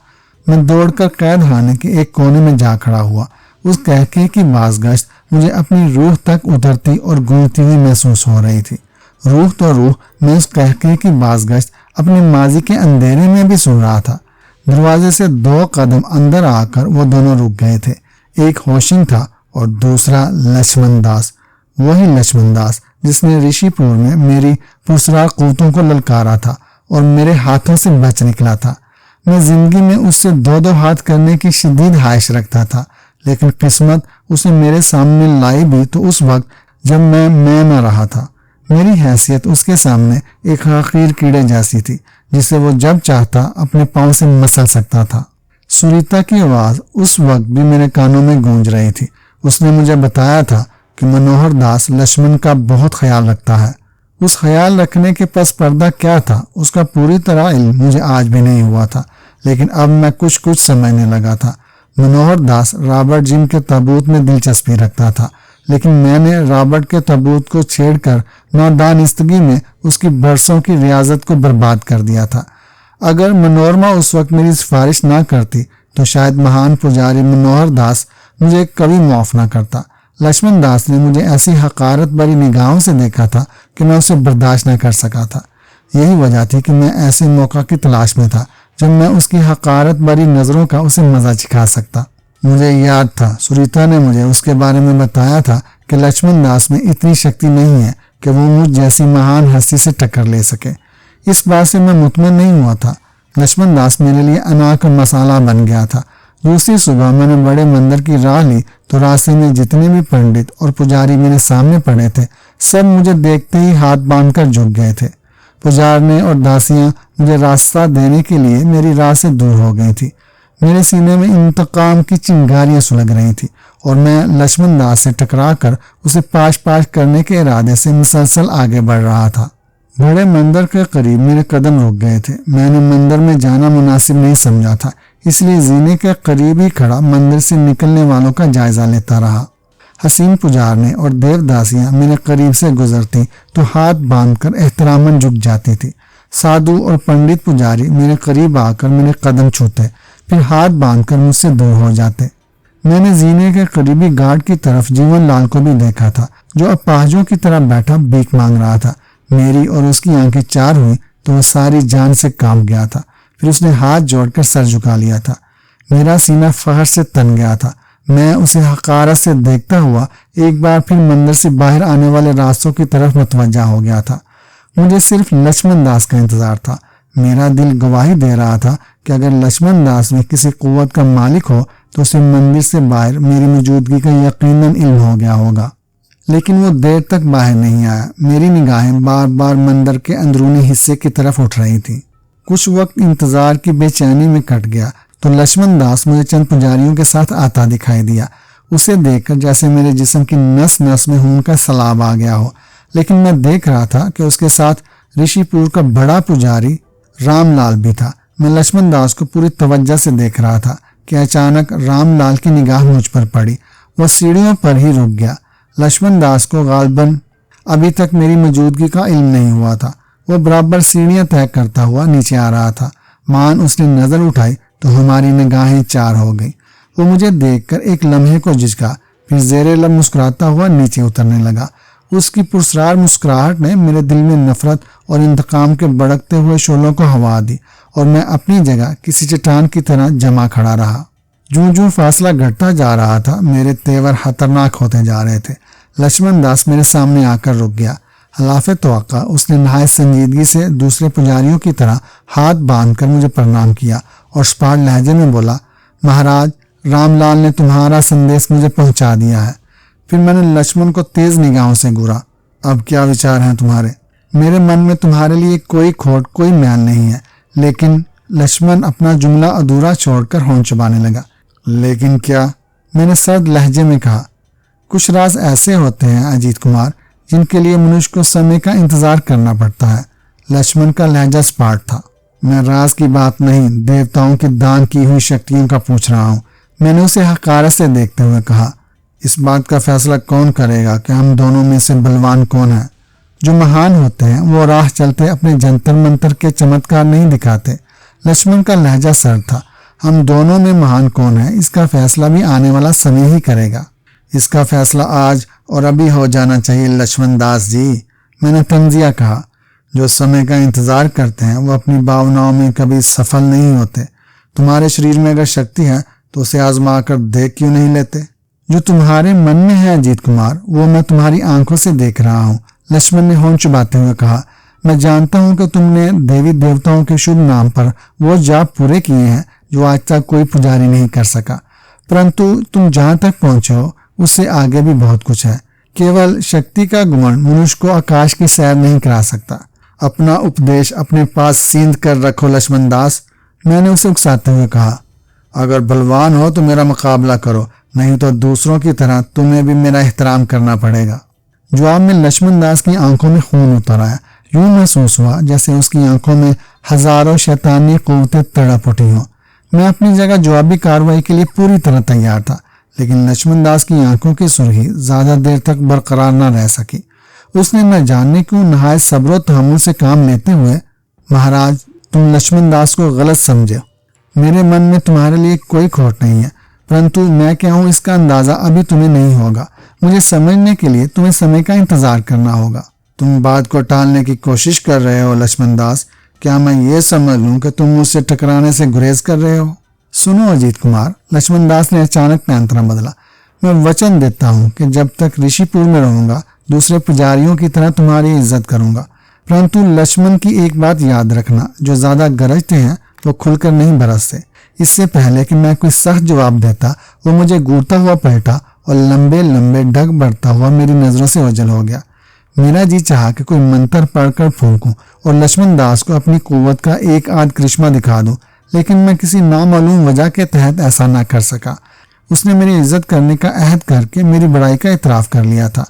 میں دوڑ کر قید خانے کے ایک کونے میں جا کھڑا ہوا۔ اس قہقہے کی بازگشت مجھے اپنی روح تک اترتی اور گونجتی ہوئی محسوس ہو رہی تھی۔ روح تو روح میں اس قہقہے کی بازگشت اپنے ماضی کے اندھیرے میں بھی سن رہا تھا۔ دروازے سے 2 قدم اندر آ کر وہ دونوں رک گئے تھے۔ ایک ہوشنگ تھا اور دوسرا لکشمن داس، وہی لکشمن داس جس نے رشی پور میں میری پرسرار قوتوں کو للکارا تھا اور میرے ہاتھوں سے بچ نکلا تھا۔ میں زندگی میں اس سے 2 ہاتھ کرنے کی شدید خواہش رکھتا تھا، لیکن قسمت اسے میرے سامنے لائی بھی تو اس وقت جب میں نہ رہا تھا۔ میری حیثیت اس کے سامنے ایک حقیر کیڑے جیسی تھی جسے وہ جب چاہتا اپنے پاؤں سے مسل سکتا تھا۔ سریتا کی آواز اس وقت بھی میرے کانوں میں گونج رہی تھی۔ اس نے مجھے بتایا تھا کہ منوہر داس لکشمن کا بہت خیال رکھتا ہے۔ اس خیال رکھنے کے پس پردہ کیا تھا اس کا پوری طرح علم مجھے آج بھی نہیں ہوا تھا، لیکن اب میں کچھ سمجھنے لگا تھا۔ منوہر داس رابرٹ جم کے تابوت میں دلچسپی رکھتا تھا، لیکن میں نے رابرٹ کے تابوت کو چھیڑ کر نادانستگی میں اس کی برسوں کی ریاضت کو برباد کر دیا تھا۔ اگر منورما اس وقت میری سفارش نہ کرتی تو شاید مہان پجاری منوہر داس مجھے کبھی معاف نہ کرتا۔ لکشمن داس نے مجھے ایسی حقارت بری نگاہوں سے دیکھا تھا کہ میں اسے برداشت نہ کر سکا تھا۔ یہی وجہ تھی کہ میں ایسے موقع کی تلاش میں تھا جب میں اس کی حقارت بری نظروں کا اسے مزہ چکھا سکتا۔ مجھے یاد تھا سریتا نے مجھے اس کے بارے میں بتایا تھا کہ لکشمن داس میں اتنی شکتی نہیں ہے کہ وہ مجھ جیسی مہان ہستی سے ٹکر لے سکے۔ اس بات سے میں مطمئن نہیں ہوا تھا۔ لکشمن داس میرے لیے انا کا مسالہ بن گیا تھا۔ دوسری صبح میں نے بڑے مندر کی راہ لی تو راستے میں جتنے بھی پنڈت اور پجاری میرے سامنے پڑے تھے سب مجھے دیکھتے ہی ہاتھ باندھ کر جھک گئے تھے۔ پجارنے اور داسیاں مجھے راستہ دینے کے لیے میری راہ سے دور ہو گئی تھی۔ میرے سینے میں انتقام کی چنگاریاں سلگ رہی تھی اور میں لکشمن داس سے ٹکرا کر اسے پاش پاش کرنے کے ارادے سے مسلسل آگے بڑھ رہا تھا۔ بڑے مندر کے قریب میرے قدم رک گئے تھے۔ میں نے مندر میں جانا مناسب نہیں سمجھا تھا، اس لیے زینے کے قریب ہی کھڑا مندر سے نکلنے والوں کا جائزہ لیتا رہا۔ حسین پجارنے اور دیو داسیاں میرے قریب سے گزرتی تو ہاتھ باندھ کر احتراماً جھک جاتی تھی۔ سادھو اور پنڈت پجاری میرے قریب آ کر میرے قدم چھوتے پھر ہاتھ باندھ کر مجھ سے دور ہو جاتے۔ میں نے زینے کے قریبی گارڈ کی طرف جیون لال کو بھی دیکھا تھا جو اپاہجوں کی طرح بیٹھا بھیک مانگ رہا تھا۔ میری اور اس کی آنکھیں چار ہوئی تو وہ ساری جان سے کانپ گیا تھا۔ پھر اس نے ہاتھ جوڑ کر سر جھکا لیا تھا۔ میرا سینہ فخر سے تن گیا تھا۔ میں اسے حقارت سے دیکھتا ہوا ایک بار پھر مندر سے باہر آنے والے راستوں کی طرف متوجہ ہو گیا تھا۔ مجھے صرف لکشمن داس کا انتظار تھا۔ میرا دل گواہی دے رہا تھا کہ اگر لکشمن داس میں کسی قوت کا مالک ہو تو اسے مندر سے باہر میری موجودگی کا یقیناً علم ہو گیا ہوگا، لیکن وہ دیر تک باہر نہیں آیا۔ میری نگاہیں بار بار مندر کے اندرونی حصے کی طرف اٹھ رہی تھیں۔ کچھ وقت انتظار کی بے چینی میں کٹ گیا تو لکشمن داس مجھے چند پجاریوں کے ساتھ آتا دکھائی دیا۔ اسے دیکھ کر جیسے میرے جسم کی نس نس میں خون کا سیلاب آ گیا ہو، لیکن میں دیکھ رہا تھا کہ اس کے ساتھ رشی پور کا بڑا پجاری رام لال بھی تھا۔ میں لکشمن داس کو پوری توجہ سے دیکھ رہا تھا کہ اچانک رام لال کی نگاہ مجھ پر پڑی۔ وہ سیڑھیوں پر ہی رک گیا۔ لکشمن داس کو غالباً ابھی تک میری موجودگی کا علم نہیں ہوا تھا۔ وہ برابر سیڑھیاں طے کرتا ہوا نیچے آ رہا تھا۔ مان اس نے نظر اٹھائی تو ہماری نگاہیں چار ہو گئی۔ وہ مجھے دیکھ کر ایک لمحے کو جھجکا، پھر زیر لب مسکراتا ہوا نیچے اترنے لگا۔ اس کی پرسرار مسکراہٹ نے میرے دل میں نفرت اور انتقام کے بڑکتے ہوئے شعلوں کو ہوا دی اور میں اپنی جگہ کسی چٹان کی طرح جمع کھڑا رہا۔ جوں جوں فاصلہ گھٹتا جا رہا تھا میرے تیور خطرناک ہوتے جا رہے تھے۔ لکشمن داس میرے سامنے آ کر رک گیا۔ خلاف توقع اس نے نہایت سنجیدگی سے دوسرے پجاریوں کی طرح ہاتھ باندھ کر مجھے پرنام کیا اور سپاٹ لہجے میں بولا، مہاراج رام لال نے تمہارا سندیش مجھے پہنچا دیا ہے۔ پھر میں نے لکشمن کو تیز نگاہوں سے گھورا۔ اب کیا وچار ہیں تمہارے؟ میرے من میں تمہارے لیے کوئی کھوٹ کوئی میل نہیں ہے۔ لیکن لکشمن اپنا جملہ ادھورا چھوڑ کر ہونٹ چبانے لگا۔ لیکن کیا؟ میں نے سرد لہجے میں کہا، کچھ راز ایسے ہوتے ہیں اجیت کمار جن کے لیے منوش کو سمے کا انتظار کرنا پڑتا ہے۔ لکشمن کا لہجہ سپاٹ تھا۔ میں راز کی بات نہیں، دیوتاؤں کی دان کی ہوئی شکتیوں کا پوچھ رہا ہوں۔ میں نے اسے حقارت سے دیکھتے ہوئے کہا، اس بات کا فیصلہ کون کرے گا کہ ہم دونوں میں سے بلوان کون ہے؟ جو مہان ہوتے ہیں وہ راہ چلتے اپنے جنتر منتر کے چمتکار نہیں دکھاتے۔ لکشمن کا لہجہ سرد تھا۔ ہم دونوں میں مہان کون ہے اس کا فیصلہ بھی آنے والا سمے ہی کرے گا۔ اس کا فیصلہ آج اور ابھی ہو جانا چاہیے لکشمن داس جی، میں نے تنزیہ کہا۔ جو سمے کا انتظار کرتے ہیں وہ اپنی بھاوناؤں میں کبھی سفل نہیں ہوتے۔ تمہارے شریر میں اگر شکتی ہے تو اسے آزما کر دیکھ کیوں نہیں لیتے؟ جو تمہارے من میں ہے اجیت کمار وہ میں تمہاری آنکھوں سے دیکھ رہا ہوں، لکشمن نے ہونٹ چباتے ہوئے کہا۔ میں جانتا ہوں کہ تم نے دیوی دیوتاؤں کے شبھ نام پر وہ جاپ پورے کیے ہیں جو آج تک کوئی پجاری نہیں کر سکا، پرنتو تم جہاں تک پہنچے ہو اس سے آگے بھی بہت کچھ ہے۔ کیول شکتی کا گمن منوش کو آکاش کی سیر نہیں کرا سکتا۔ اپنا اپدیش اپنے پاس سیندھ کر رکھو لکشمن داس، میں نے اسے اکساتے ہوئے کہا۔ اگر بلوان ہو تو میرا مقابلہ کرو، نہیں تو دوسروں کی طرح تمہیں بھی میرا احترام کرنا پڑے گا۔ جواب میں لکشمن داس کی آنکھوں میں خون اتر آیا۔ یوں محسوس ہوا جیسے اس کی آنکھوں میں ہزاروں شیطانی قوتیں تڑپ اٹھی ہوں۔ میں اپنی جگہ جوابی کارروائی کے لیے پوری طرح تیار تھا، لیکن لکشمن داس کی آنکھوں کی سرخی زیادہ دیر تک برقرار نہ رہ سکی۔ اس نے نہ جاننے کیوں نہایت صبر و تحمل سے کام لیتے ہوئے، مہاراج تم لکشمن داس کو غلط سمجھے، میرے من میں تمہارے لیے کوئی کھوٹ نہیں ہے، پرنتو میں کیا ہوں اس کا اندازہ ابھی تمہیں نہیں ہوگا۔ مجھے سمجھنے کے لیے تمہیں سمے کا انتظار کرنا ہوگا۔ تم بات کو ٹالنے کی کوشش کر رہے ہو لکشمن داس، کیا میں یہ سمجھ لوں کہ تم مجھ سے ٹکرانے سے گریز کر رہے ہو؟ سنو اجیت کمار، لکشمن داس نے اچانک پینترا بدلا، میں وچن دیتا ہوں کہ جب تک رشی پور میں رہوں گا دوسرے پجاریوں کی طرح تمہاری عزت کروں گا، پرنتو لکشمن کی ایک بات یاد رکھنا، جو زیادہ گرجتے ہیں وہ کھل کر نہیں برستے۔ اس سے پہلے کہ میں کوئی سخت جواب دیتا وہ مجھے گورتا ہوا پلٹا اور لمبے لمبے ڈگ بڑھتا ہوا میری نظروں سے اوجھل ہو گیا۔ میرا جی چاہا کہ کوئی منتر پڑھ کر پھونکوں اور لکشمن داس کو اپنی قوت کا ایک آدھ کرشمہ دکھا دوں، لیکن میں کسی نامعلوم وجہ کے تحت ایسا نہ کر سکا۔ اس نے میری عزت کرنے کا عہد کر کے میری بڑائی کا اعتراف کر لیا تھا۔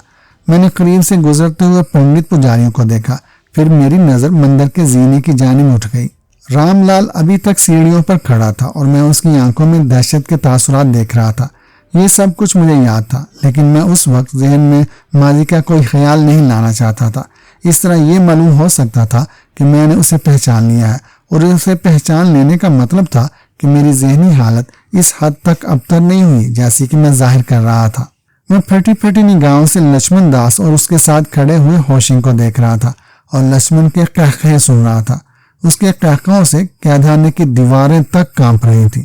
میں نے قریب سے گزرتے ہوئے پنڈت پجاریوں کو دیکھا، پھر میری نظر مندر کے زینے کی جانب اٹھ گئی۔ رام لال ابھی تک سیڑھیوں پر کھڑا تھا اور میں اس کی آنکھوں میں دہشت کے تاثرات دیکھ رہا تھا۔ یہ سب کچھ مجھے یاد تھا، لیکن میں اس وقت ذہن میں ماضی کا کوئی خیال نہیں لانا چاہتا تھا۔ اس طرح یہ معلوم ہو سکتا تھا کہ میں نے اسے پہچان لیا ہے، اور اسے پہچان لینے کا مطلب تھا کہ میری ذہنی حالت اس حد تک ابتر نہیں ہوئی جیسی کہ میں ظاہر کر رہا تھا۔ میں پھٹی پھٹی نگاہوں سے لکشمن داس اور اس کے ساتھ کھڑے ہوئے ہوشنگ کو دیکھ رہا تھا اور لکشمن کے قہقہے سن رہا تھا۔ اس کے قہقہوں سے قیدخانے کی دیواریں تک کانپ رہی تھیں۔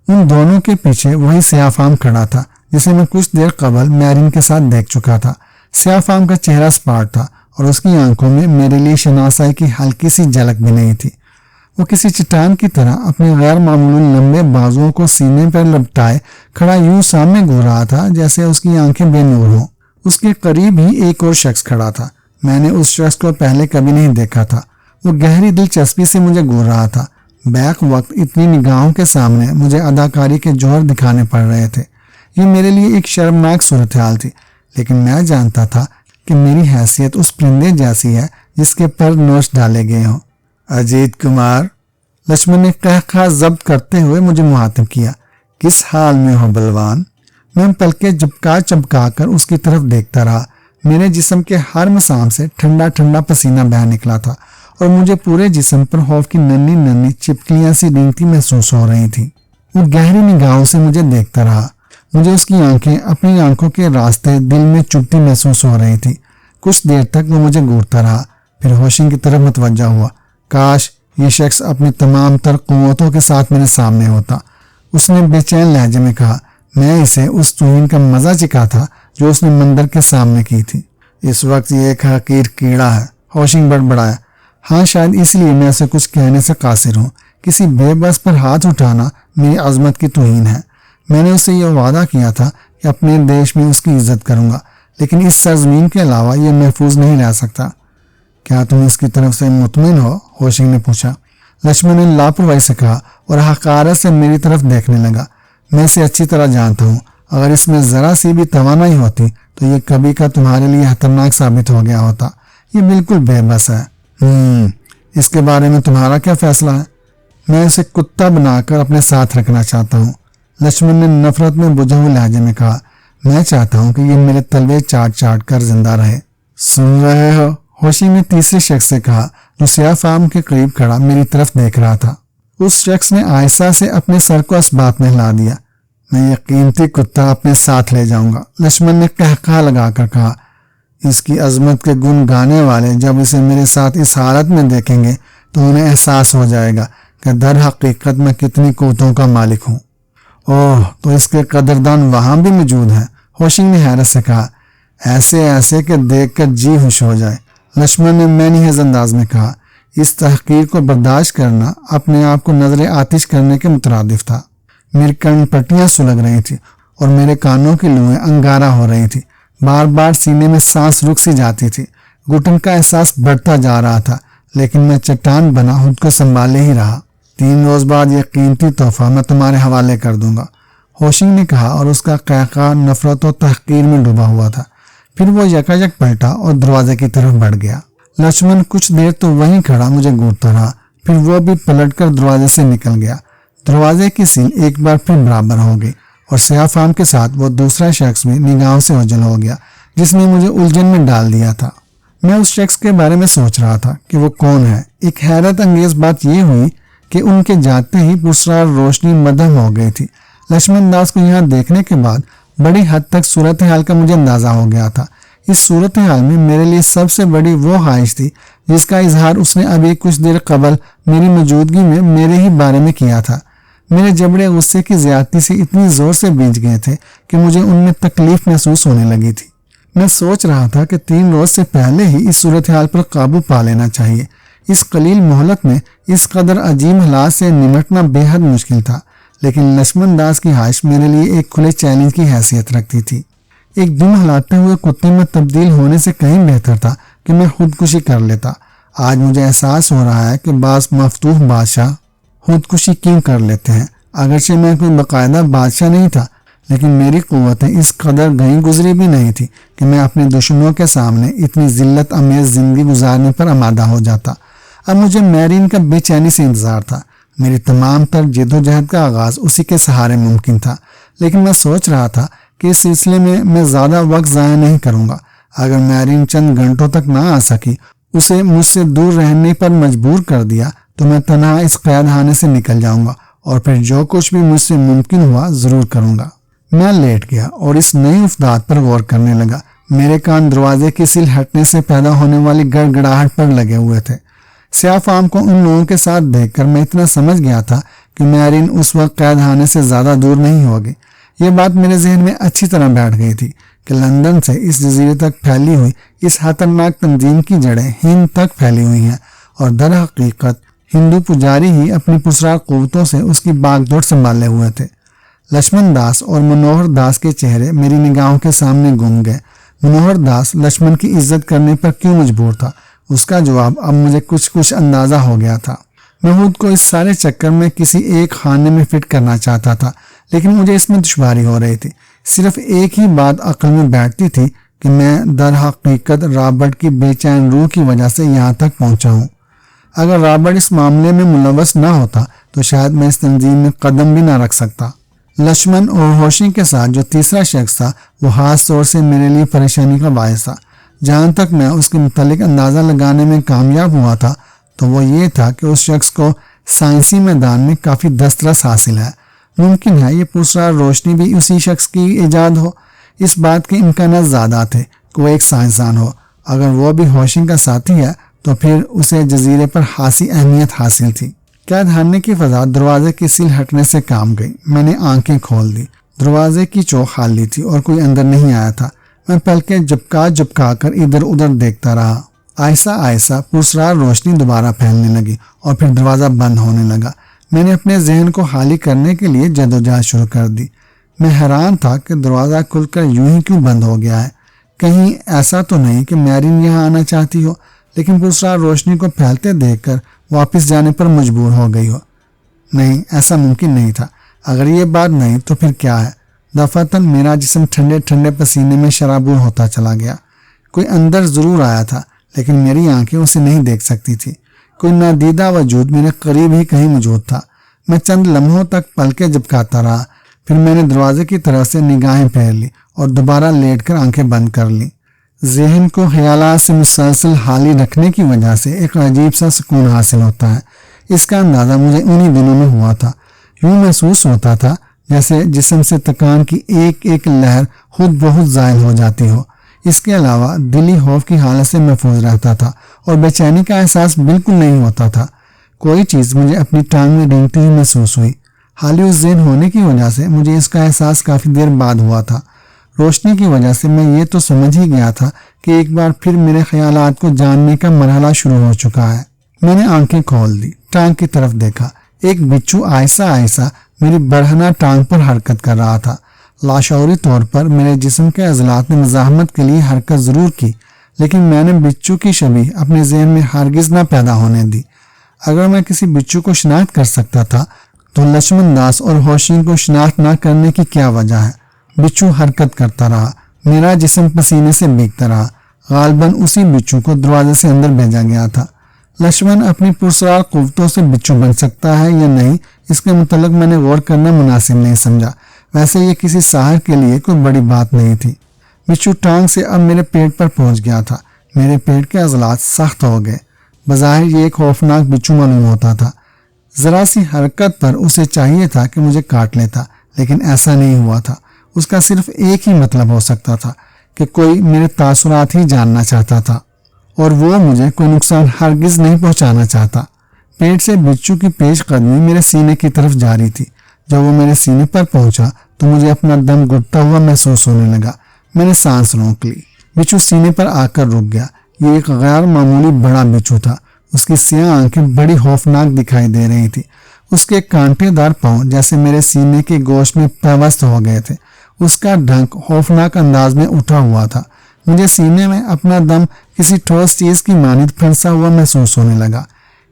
ان دونوں کے پیچھے وہی سیاہ فام کھڑا تھا جسے میں کچھ دیر قبل میرین کے ساتھ دیکھ چکا تھا۔ سیاہ فام کا چہرہ سپاٹ تھا اور اس کی آنکھوں میں میرے لیے شناسائی کی ہلکی سی جھلک بھی نہیں تھی۔ وہ کسی چٹان کی طرح اپنے غیر معمولی لمبے بازوؤں کو سینے پر لپٹائے کھڑا یوں سامنے گھور رہا تھا جیسے اس کی آنکھیں بے نور ہوں۔ اس کے قریب ہی ایک اور شخص کھڑا تھا۔ میں نے اس شخص کو پہلے کبھی نہیں دیکھا تھا۔ وہ گہری دلچسپی سے مجھے گھور رہا تھا۔ بیک وقت اتنی نگاہوں کے سامنے مجھے اداکاری کے جوہر دکھانے پڑ رہے تھے۔ یہ میرے لیے ایک شرمناک صورتحال تھی، لیکن میں جانتا تھا کہ میری حیثیت اس پرندے جیسی ہے جس کے پر نوش ڈالے گئے ہوں۔ اجیت کمار، لکشمن نے قہقہا ضبط کرتے ہوئے مجھے مخاطب کیا۔ کس حال میں ہو بلوان؟ میں پلکیں چپکا چپکا کر اس کی طرف دیکھتا رہا۔ میرے جسم کے ہر مسام سے ٹھنڈا ٹھنڈا پسینہ بہہ نکلا تھا اور مجھے پورے جسم پر خوف کی ننھی ننھی چپکلیاں سی رینگتی محسوس ہو رہی تھی۔ وہ گہری نگاہوں سے مجھے دیکھتا رہا۔ مجھے اس کی آنکھیں اپنی آنکھوں کے راستے دل میں چبھتی محسوس ہو رہی تھی۔ کچھ دیر تک وہ مجھے گھورتا رہا، پھر ہوشنگ کی طرف متوجہ ہوا۔ کاش یہ شخص اپنی تمام تر قوتوں کے ساتھ میرے سامنے ہوتا۔ اس نے بے چین لہجے میں کہا۔ میں اسے اس توہین کا مزہ چکھا تھا جو اس نے مندر کے سامنے کی تھی۔ اس وقت یہ ایک حقیر کیڑا ہے، ہوشنگ بڑبڑایا۔ ہاں، شاید اس لیے میں اسے کچھ کہنے سے قاصر ہوں۔ کسی بے بس پر ہاتھ اٹھانا میری عظمت کی توہین ہے۔ میں نے اسے یہ وعدہ کیا تھا کہ اپنے دیش میں اس کی عزت کروں گا، لیکن اس سرزمین کے علاوہ یہ محفوظ نہیں رہ سکتا۔ کیا تم اس کی طرف سے مطمئن ہو؟ ہوشنگ نے پوچھا۔ لکشمن نے لاپرواہی سے کہا اور حقارت سے میری طرف دیکھنے لگا۔ میں اسے اچھی طرح جانتا ہوں۔ اگر اس میں ذرا سی بھی توانائی ہوتی تو یہ کبھی کا تمہارے لیے خطرناک ثابت ہو گیا ہوتا۔ یہ بالکل بے بس ہے۔ اس کے بارے میں تمہارا کیا فیصلہ ہے؟ میں اسے کتا بنا کر اپنے ساتھ رکھنا چاہتا ہوں، لکشمن نے نفرت میں بجھے ہوئے لہجے میں کہا۔ میں چاہتا ہوں کہ یہ میرے تلوے چاٹ چاٹ کر زندہ رہے۔ سن رہے ہو؟ ہوشنگ نے تیسرے شخص سے کہا جو سیاہ فام کے قریب کھڑا میری طرف دیکھ رہا تھا۔ اس شخص نے آہستہ سے اپنے سر کو اسبات میں ہلا دیا۔ میں یہ قیمتی کتا اپنے ساتھ لے جاؤں گا، لکشمن نے قہقہا لگا کر کہا۔ اس کی عظمت کے گن گانے والے جب اسے میرے ساتھ اس حالت میں دیکھیں گے تو انہیں احساس ہو جائے گا کہ در حقیقت میں کتنی قوتوں کا مالک ہوں۔ اوہ، تو اس کے قدردان وہاں بھی موجود ہیں، ہوشنگ نے حیرت سے کہا۔ ایسے کہ دیکھ کر جی خوش ہو جائے، لکشمن نے مینیہز انداز میں کہا۔ اس تحقیر کو برداشت کرنا اپنے آپ کو نظر آتش کرنے کے مترادف تھا۔ میری کن پٹیاں سلگ رہی تھی اور میرے کانوں کی لوئیں انگارہ ہو رہی تھی۔ بار بار سینے میں سانس رک سی جاتی تھی۔ گھٹن کا احساس بڑھتا جا رہا تھا، لیکن میں چٹان بنا خود کو سنبھالے ہی رہا۔ 3 روز بعد یہ قیمتی تحفہ میں تمہارے حوالے کر دوں گا، ہوشنگ نے کہا، اور اس کا قہقہا نفرت و تحقیر میں ڈوبا ہوا تھا۔ پھر وہ یکایک پلٹا اور دروازے کی طرف بڑھ گیا۔ لکشمن کچھ دیر تو وہیں کھڑا مجھے گھورتا رہا، پھر وہ بھی پلٹ کر دروازے سے نکل گیا۔ دروازے کی سیل ایک بار پھر برابر ہو گئی اور سیاہ فام کے ساتھ وہ دوسرا شخص بھی نگاہوں سے اوجھل ہو گیا جس نے مجھے الجھن میں ڈال دیا تھا۔ میں اس شخص کے بارے میں سوچ رہا تھا کہ وہ کون ہے۔ ایک حیرت انگیز بات یہ ہوئی کہ ان کے جاتے ہی پرسرار روشنی مدھم ہو گئی تھی۔ لکشمن داس کو یہاں دیکھنے کے بعد بڑی حد تک صورتحال کا مجھے اندازہ ہو گیا تھا۔ اس صورتحال میں میرے لیے سب سے بڑی وہ خواہش تھی جس کا اظہار اس نے ابھی کچھ دیر قبل میری موجودگی میں میرے ہی بارے میں کیا تھا۔ میرے جبڑے غصے کی زیادتی سے اتنی زور سے بھیج گئے تھے کہ مجھے ان میں تکلیف محسوس ہونے لگی تھی۔ میں سوچ رہا تھا کہ 3 روز سے پہلے ہی اس صورتحال پر قابو پا لینا چاہیے۔ اس قلیل مہلت میں اس قدر عجیب حالات سے نمٹنا بے حد مشکل تھا، لیکن لکشمن داس کی خواہش میرے لیے ایک کھلے چیلنج کی حیثیت رکھتی تھی۔ ایک دم ہلاتے ہوئے کتے میں تبدیل ہونے سے کہیں بہتر تھا کہ میں خودکشی کر لیتا۔ آج مجھے احساس ہو رہا ہے کہ بعض مفتوح بادشاہ خودکشی کیوں کر لیتے ہیں۔ اگرچہ میں کوئی باقاعدہ بادشاہ نہیں تھا، لیکن میری قوتیں اس قدر گئی گزری بھی نہیں تھی کہ میں اپنے دشمنوں کے سامنے اتنی ذلت امیز زندگی گزارنے پر آمادہ ہو جاتا۔ اب مجھے میرین کا بے چینی سے انتظار تھا۔ میری تمام تر جد و جہد کا آغاز اسی کے سہارے ممکن تھا، لیکن میں سوچ رہا تھا کہ اس سلسلے میں زیادہ وقت ضائع نہیں کروں گا۔ اگر میرین چند گھنٹوں تک نہ آ سکی، اسے مجھ سے دور رہنے پر مجبور کر دیا، تو میں تنہا اس قید خانے سے نکل جاؤں گا اور پھر جو کچھ بھی مجھ سے ممکن ہوا ضرور کروں گا۔ میں لیٹ گیا اور اس نئی افداد پر غور کرنے لگا۔ میرے کان دروازے کی سل ہٹنے سے پیدا ہونے والی گڑگڑاہٹ پر لگے ہوئے تھے۔ سیاہ فام کو ان لوگوں کے ساتھ دیکھ کر میں اتنا سمجھ گیا تھا کہ میرین اس وقت قید خانے سے زیادہ دور نہیں ہوگی۔ یہ بات میرے ذہن میں اچھی طرح بیٹھ گئی تھی کہ لندن سے اس جزیرے تک پھیلی ہوئی اس خطرناک تنظیم کی جڑیں ہند تک پھیلی ہوئی ہیں، اور در حقیقت ہندو پجاری ہی اپنی پرسرار قوتوں سے اس کی باغ دوڑ سنبھالے ہوئے تھے۔ لکشمن داس اور منوہر داس کے چہرے میری نگاہوں کے سامنے گم گئے۔ منوہر داس لکشمن کی عزت کرنے پر کیوں مجبور تھا؟ اس کا جواب اب مجھے کچھ اندازہ ہو گیا تھا۔ میں خود کو اس سارے چکر میں کسی ایک خانے میں فٹ کرنا چاہتا تھا، لیکن مجھے اس میں دشواری ہو رہی تھی۔ صرف ایک ہی بات عقل میں بیٹھتی تھی کہ میں در حقیقت رابرٹ کی بے چین روح کی وجہ سے یہاں تک پہنچا ہوں۔ اگر رابرٹ اس معاملے میں ملوث نہ ہوتا تو شاید میں اس تنظیم میں قدم بھی نہ رکھ سکتا۔ لکشمن اور ہوشی کے ساتھ جو تیسرا شخص تھا وہ خاص طور سے میرے لیے پریشانی کا باعث تھا۔ جہاں تک میں اس کے متعلق اندازہ لگانے میں کامیاب ہوا تھا تو وہ یہ تھا کہ اس شخص کو سائنسی میدان میں کافی دسترس حاصل ہے۔ ممکن ہے یہ پرسرار روشنی بھی اسی شخص کی ایجاد ہو۔ اس بات کے امکانات زیادہ تھے کہ وہ ایک سائنسدان ہو۔ اگر وہ بھی ہوشنگ کا ساتھی ہے تو پھر اسے جزیرے پر خاصی اہمیت حاصل تھی۔ قید خانے کی فضا دروازے کی سل ہٹنے سے کام گئی۔ میں نے آنکھیں کھول دی۔ دروازے کی چوک خالی تھی اور کوئی اندر نہیں آیا تھا۔ میں پلکیں جھپکا کر ادھر ادھر دیکھتا رہا۔ آہستہ آہستہ پرسرار روشنی دوبارہ پھیلنے لگی اور پھر دروازہ بند ہونے لگا۔ میں نے اپنے ذہن کو خالی کرنے کے لیے جدوجہد شروع کر دی۔ میں حیران تھا کہ دروازہ کھل کر یوں ہی کیوں بند ہو گیا ہے۔ کہیں ایسا تو نہیں کہ میرین یہاں آنا چاہتی ہو، لیکن پرسرار روشنی کو پھیلتے دیکھ کر واپس جانے پر مجبور ہو گئی ہو۔ نہیں، ایسا ممکن نہیں تھا۔ اگر یہ بات نہیں تو پھر کیا ہے؟ دفعتاً میرا جسم ٹھنڈے ٹھنڈے پسینے میں شرابور ہوتا چلا گیا۔ کوئی اندر ضرور آیا تھا، لیکن میری آنکھیں اسے نہیں دیکھ سکتی تھی۔ کوئی نادیدہ وجود میرے قریب ہی کہیں موجود تھا۔ میں چند لمحوں تک پلکیں جھپکاتا رہا، پھر میں نے دروازے کی طرف سے نگاہیں پھیر لی اور دوبارہ لیٹ کر آنکھیں بند کر لی۔ ذہن کو خیالات سے مسلسل خالی رکھنے کی وجہ سے ایک عجیب سا سکون حاصل ہوتا ہے۔ اس کا اندازہ مجھے انہی دنوں میں ہوا تھا۔ یوں محسوس ہوتا تھا جیسے جسم سے تکان کی ایک ایک لہر خود بہت زائل ہو جاتی ہو۔ اس کے علاوہ دلی خوف کی حالت سے محفوظ رہتا تھا اور بے چینی کا احساس بالکل نہیں ہوتا تھا۔ کوئی چیز مجھے اپنی ٹانگ میں رینگتی ہوئی محسوس ہوئی۔ حالی اس ذہن ہونے کی وجہ سے مجھے اس کا احساس کافی دیر بعد ہوا تھا۔ روشنی کی وجہ سے میں یہ تو سمجھ ہی گیا تھا کہ ایک بار پھر میرے خیالات کو جاننے کا مرحلہ شروع ہو چکا ہے۔ میں نے آنکھیں کھول دی، ٹانگ کی طرف دیکھا۔ ایک بچھو آہستہ آہستہ میری برہنہ ٹانگ پر حرکت کر رہا تھا۔ لاشعوری طور پر میرے جسم کے عضلات نے مزاحمت کے لیے حرکت ضرور کی، لیکن میں نے بچھو کی شبیہ اپنے ذہن میں ہرگز نہ پیدا ہونے دی۔ اگر میں کسی بچھو کو شناخت کر سکتا تھا تو لکشمن داس اور ہوشنگ کو شناخت نہ کرنے کی کیا وجہ ہے؟ بچھو حرکت کرتا رہا، میرا جسم پسینے سے بھیگتا رہا۔ غالباً اسی بچھو کو دروازے سے اندر بھیجا گیا تھا۔ لکشمن اپنی پرسرار قوتوں سے بچھو بن سکتا ہے یا نہیں، اس کے متعلق میں نے غور کرنا مناسب نہیں سمجھا۔ ویسے یہ کسی ساحر کے لیے کوئی بڑی بات نہیں تھی۔ بچھو ٹانگ سے اب میرے پیٹ پر پہنچ گیا تھا۔ میرے پیٹ کے عضلات سخت ہو گئے۔ بظاہر یہ ایک خوفناک بچھو معلوم ہوتا تھا۔ ذرا سی حرکت پر اسے چاہیے تھا کہ مجھے کاٹ لیتا، لیکن ایسا نہیں ہوا تھا۔ اس کا صرف ایک ہی مطلب ہو سکتا تھا کہ کوئی میرے تاثرات ہی جاننا چاہتا تھا، اور وہ مجھے کوئی نقصان ہرگز نہیں پہنچانا چاہتا۔ پیٹ سے بچھو کی پیش قدمی میرے سینے کی طرف جاری تھی۔ جب وہ میرے سینے پر پہنچا تو مجھے اپنا دم گھٹتا ہوا محسوس ہونے لگا۔ میں نے سانس روک لی۔ بچھو سینے پر آ کر رک گیا۔ یہ ایک غیر معمولی بڑا بچھو تھا۔ اس کی سیاہ آنکھیں بڑی خوفناک دکھائی دے رہی تھی۔ اس کے کانٹے دار پاؤں جیسے میرے سینے کے گوشت میں پیوست ہو گئے تھے۔ اس کا ڈھنگ خوفناک انداز میں اٹھا ہوا تھا۔ مجھے سینے میں اپنا دم کسی ٹھوس چیز کی مانند پھنسا ہوا محسوس ہونے لگا۔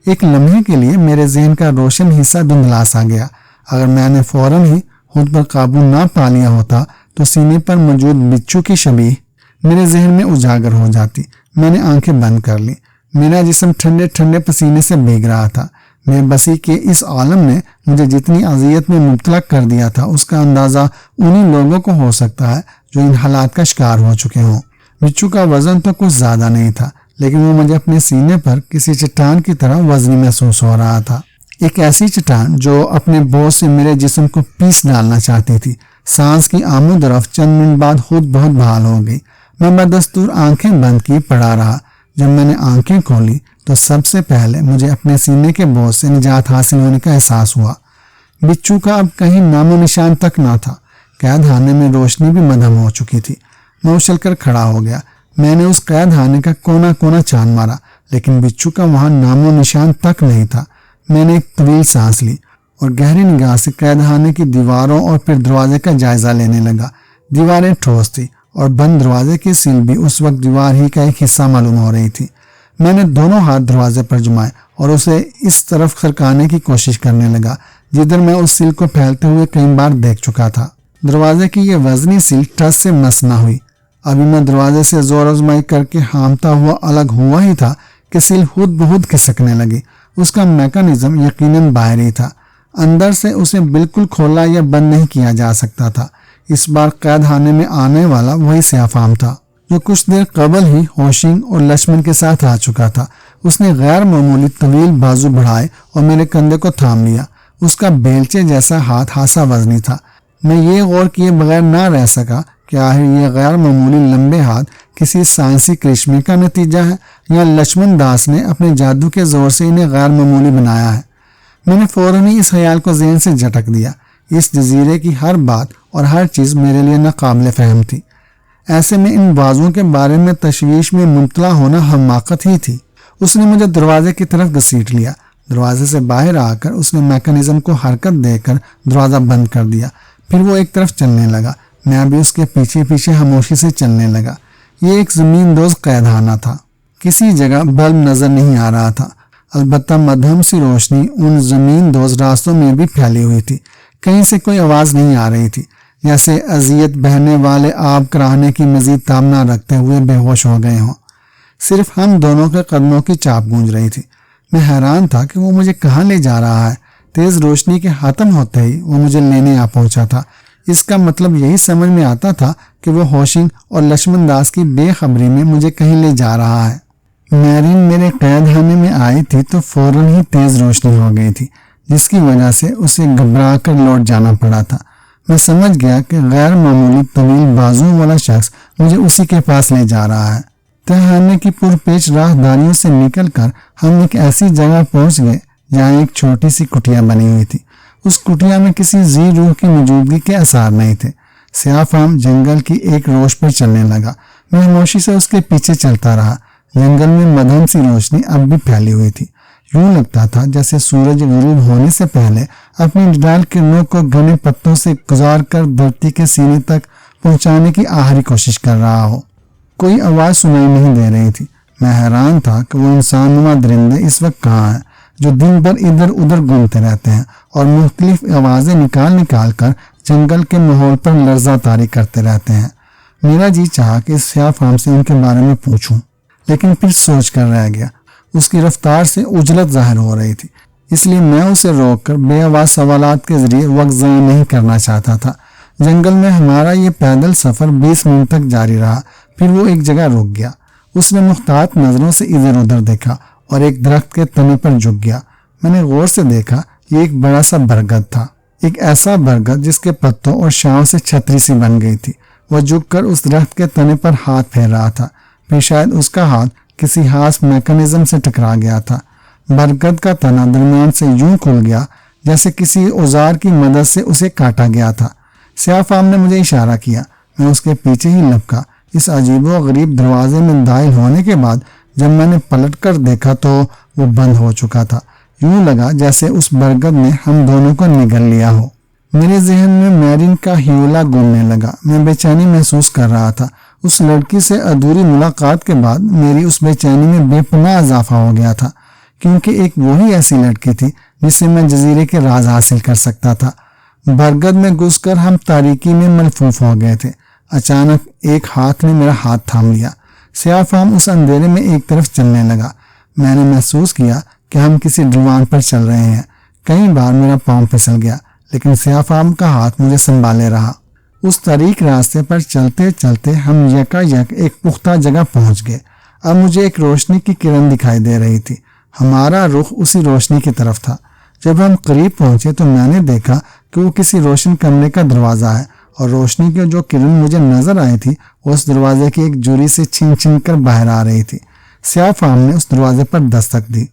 ایک لمحے کے لیے میرے ذہن کا روشن حصہ دھندلا سا گیا۔ اگر میں نے فوراً ہی خود پر قابو نہ پا لیا ہوتا تو سینے پر موجود بچھو کی شبیہ میرے ذہن میں اجاگر ہو جاتی۔ میں نے آنکھیں بند کر لی۔ میرا جسم ٹھنڈے ٹھنڈے پسینے سے بھیگ رہا تھا۔ بے بسی کے اس عالم نے مجھے جتنی اذیت میں مبتلا کر دیا تھا اس کا اندازہ انہی لوگوں کو ہو سکتا ہے جو ان حالات کا شکار ہو چکے ہوں۔ بچھو کا وزن تو کچھ زیادہ نہیں تھا، لیکن وہ مجھے اپنے سینے پر کسی چٹان کی طرح وزنی محسوس ہو رہا تھا۔ ایک ایسی چٹان جو اپنے بوجھ سے میرے جسم کو پیس ڈالنا چاہتی تھی۔ سانس کی آمد و رفت چند منٹ بعد خود بہت بحال ہو گئی۔ میں بدستور آنکھیں بند کی پڑا رہا۔ جب میں نے آنکھیں کھولی تو سب سے پہلے مجھے اپنے سینے کے بوجھ سے نجات حاصل ہونے کا احساس ہوا۔ بچھو کا اب کہیں نام و نشان تک نہ تھا۔ قید خانے میں روشنی بھی مدھم ہو چکی تھی۔ میں اچھل کر کھڑا ہو گیا۔ میں نے اس قید خانے کا کونا کونا چھان مارا، لیکن بچھو کا وہاں نام و نشان تک نہیں تھا۔ میں نے ایک طویل سانس لی اور گہری نگاہ سے قید خانے کی دیواروں اور پھر دروازے کا جائزہ لینے لگا۔ دیواریں ٹھوس تھی اور بند دروازے کی سیل بھی اس وقت دیوار ہی کا ایک حصہ معلوم ہو رہی تھی۔ میں نے دونوں ہاتھ دروازے پر جمائے اور اسے اس طرف سرکانے کی کوشش کرنے لگا جدھر میں اس سیل کو پھیلتے ہوئے کئی بار دیکھ چکا تھا۔ دروازے کی یہ وزنی سیل ٹس سے مس نہ ہوئی۔ ابھی میں دروازے سے زور آزمائی کر کے ہامتا ہوا الگ ہوا ہی تھا کہ سیل خود بخود کھسکنے لگی۔ اس کا میکانزم یقیناً باہر ہی تھا۔ اندر سے اسے بالکل کھولا یا بند نہیں کیا جا سکتا تھا۔ اس بار قید خانے میں آنے والا وہی سیاہ فام تھا جو کچھ دیر قبل ہی ہوشنگ اور لچمن کے ساتھ آ چکا تھا۔ اس نے غیر معمولی طویل بازو بڑھائے اور میرے کندھے کو تھام لیا۔ اس کا بیلچے جیسا ہاتھ خاصا وزنی تھا۔ میں یہ غور کیے بغیر نہ رہ سکا کہ آخر یہ غیر معمولی لمبے ہاتھ کسی سائنسی کرشمے کا نتیجہ ہے یا لچمن داس نے اپنے جادو کے زور سے انہیں غیر معمولی بنایا ہے۔ میں نے فوراً ہی اس خیال کو ذہن سے جھٹک دیا۔ اس جزیرے کی ہر بات اور ہر چیز میرے لیے ناقابل فہم تھی۔ ایسے میں ان بازوؤں کے بارے میں تشویش میں مبتلا ہونا حماقت ہی تھی۔ اس نے مجھے دروازے کی طرف گھسیٹ لیا۔ دروازے سے باہر آ کر اس نے میکانزم کو حرکت دے کر دروازہ بند کر دیا۔ پھر وہ ایک طرف چلنے لگا۔ میں بھی اس کے پیچھے پیچھے خاموشی سے چلنے لگا۔ یہ ایک زمین دوز قید خانہ تھا۔ کسی جگہ بلب نظر نہیں آ رہا تھا، البتہ مدھم سی روشنی ان زمین دوز راستوں میں بھی پھیلی ہوئی تھی۔ کہیں سے کوئی آواز نہیں آ رہی تھی، جیسے اذیت بہنے والے آب کراہنے کی مزید تامنا رکھتے ہوئے بے ہوش ہو گئے ہوں۔ صرف ہم دونوں کے قدموں کی چاپ گونج رہی تھی۔ میں حیران تھا کہ وہ مجھے کہاں لے جا رہا ہے۔ تیز روشنی کے ختم ہوتے ہی وہ مجھے لینے آ پہنچا تھا۔ اس کا مطلب یہی سمجھ میں آتا تھا کہ وہ ہوشنگ اور لچمن داس کی بے خبری میں مجھے کہیں لے جا رہا ہے۔ میرین میرے قید خانے میں آئی تھی تو فوراً ہی تیز روشنی ہو گئی تھی، جس کی وجہ سے اسے گھبرا کر لوٹ جانا پڑا تھا۔ میں سمجھ گیا کہ غیر معمولی طویل بازوؤں والا شخص مجھے اسی کے پاس لے جا رہا ہے۔ تہخانے کی پرپیچ راہداریوں سے نکل کر ہم ایک ایسی جگہ پہنچ گئے جہاں ایک چھوٹی سی کٹیا بنی ہوئی تھی۔ اس کٹیا میں کسی ذی روح کی موجودگی کے آثار نہیں تھے۔ سیاہ فام جنگل کی ایک روش پر چلنے لگا۔ میں خاموشی سے اس کے پیچھے چلتا رہا۔ جنگل میں مدھم سی روشنی اب بھی پھیلی ہوئی تھی۔ یوں لگتا تھا جیسے سورج غروب ہونے سے پہلے اپنی ڈال کرنوں کو گھنے پتوں سے گزار کر دھرتی کے سینے تک پہنچانے کی آخری کوشش کر رہا ہو۔ کوئی آواز سنائی نہیں دے رہی تھی۔ میں حیران تھا کہ وہ انسان نما درندے اس وقت کہاں ہیں جو دن بھر ادھر ادھر گھومتے رہتے ہیں اور مختلف آوازیں نکال کر جنگل کے ماحول پر لرزہ طاری کرتے رہتے ہیں۔ میرا جی چاہا کہ اس سیاہ فام سے ان کے بارے میں پوچھوں، لیکن پھر سوچ کر رہ گیا۔ اس کی رفتار سے عجلت ظاہر ہو رہی تھی، اس لیے میں اسے روک کر بے آواز سوالات کے ذریعے وقت ضائع نہیں کرنا چاہتا تھا۔ جنگل میں ہمارا یہ پیدل سفر 20 منٹ تک جاری رہا، پھر وہ ایک جگہ رک گیا۔ اس نے محتاط نظروں سے ادھر ادھر دیکھا اور ایک درخت کے تنے پر جھک گیا۔ میں نے غور سے دیکھا، یہ ایک بڑا سا برگد تھا، ایک ایسا برگد جس کے پتوں اور شاخوں سے چھتری سی بن گئی تھی۔ وہ جھک کر اس درخت کے تنے پر ہاتھ پھیر رہا تھا، پھر شاید اس کا ہاتھ کسی خاص میکانزم سے ٹکرا گیا تھا۔ برگد کا تنا درمیان سے یوں کھل گیا جیسے کسی اوزار کی مدد سے اسے کاٹا گیا تھا۔ سیاہ فام نے مجھے اشارہ کیا۔ میں اس کے پیچھے ہی لپکا۔ اس عجیب و غریب دروازے میں داخل ہونے کے بعد جب میں نے پلٹ کر دیکھا تو وہ بند ہو چکا تھا۔ یوں لگا جیسے اس برگد نے ہم دونوں کو نگل لیا ہو۔ میرے ذہن میں میرین کا ہیولا گھومنے لگا۔ میں بے چینی محسوس کر رہا تھا۔ اس لڑکی سے ادھوری ملاقات کے بعد میری اس بے چینی میں بے پناہ اضافہ ہو گیا تھا، کیونکہ ایک وہی ایسی لڑکی تھی جس سے میں جزیرے کے راز حاصل کر سکتا تھا۔ برگد میں گھس کر ہم تاریکی میں ملفوف ہو گئے تھے۔ اچانک ایک ہاتھ نے میرا ہاتھ تھام لیا۔ سیاہ فام اس اندھیرے میں ایک طرف چلنے لگا۔ میں نے محسوس کیا کہ ہم کسی ڈریوان پر چل رہے ہیں۔ کئی بار میرا پاؤں پھسل گیا، لیکن سیاہ فام کا ہاتھ مجھے سنبھالے رہا۔ اس طریق راستے پر چلتے چلتے ہم یکا یک ایک پختہ جگہ پہنچ گئے۔ اب مجھے ایک روشنی کی کرن دکھائی دے رہی تھی۔ ہمارا رخ اسی روشنی کی طرف تھا۔ جب ہم قریب پہنچے تو میں نے دیکھا کہ وہ کسی روشن کمرے کا دروازہ ہے، اور روشنی کی جو کرن مجھے نظر آئی تھی وہ اس دروازے کی ایک جوری سے چھن چھن کر باہر آ رہی تھی۔ سیاہ فام نے اس دروازے پر دستک دی۔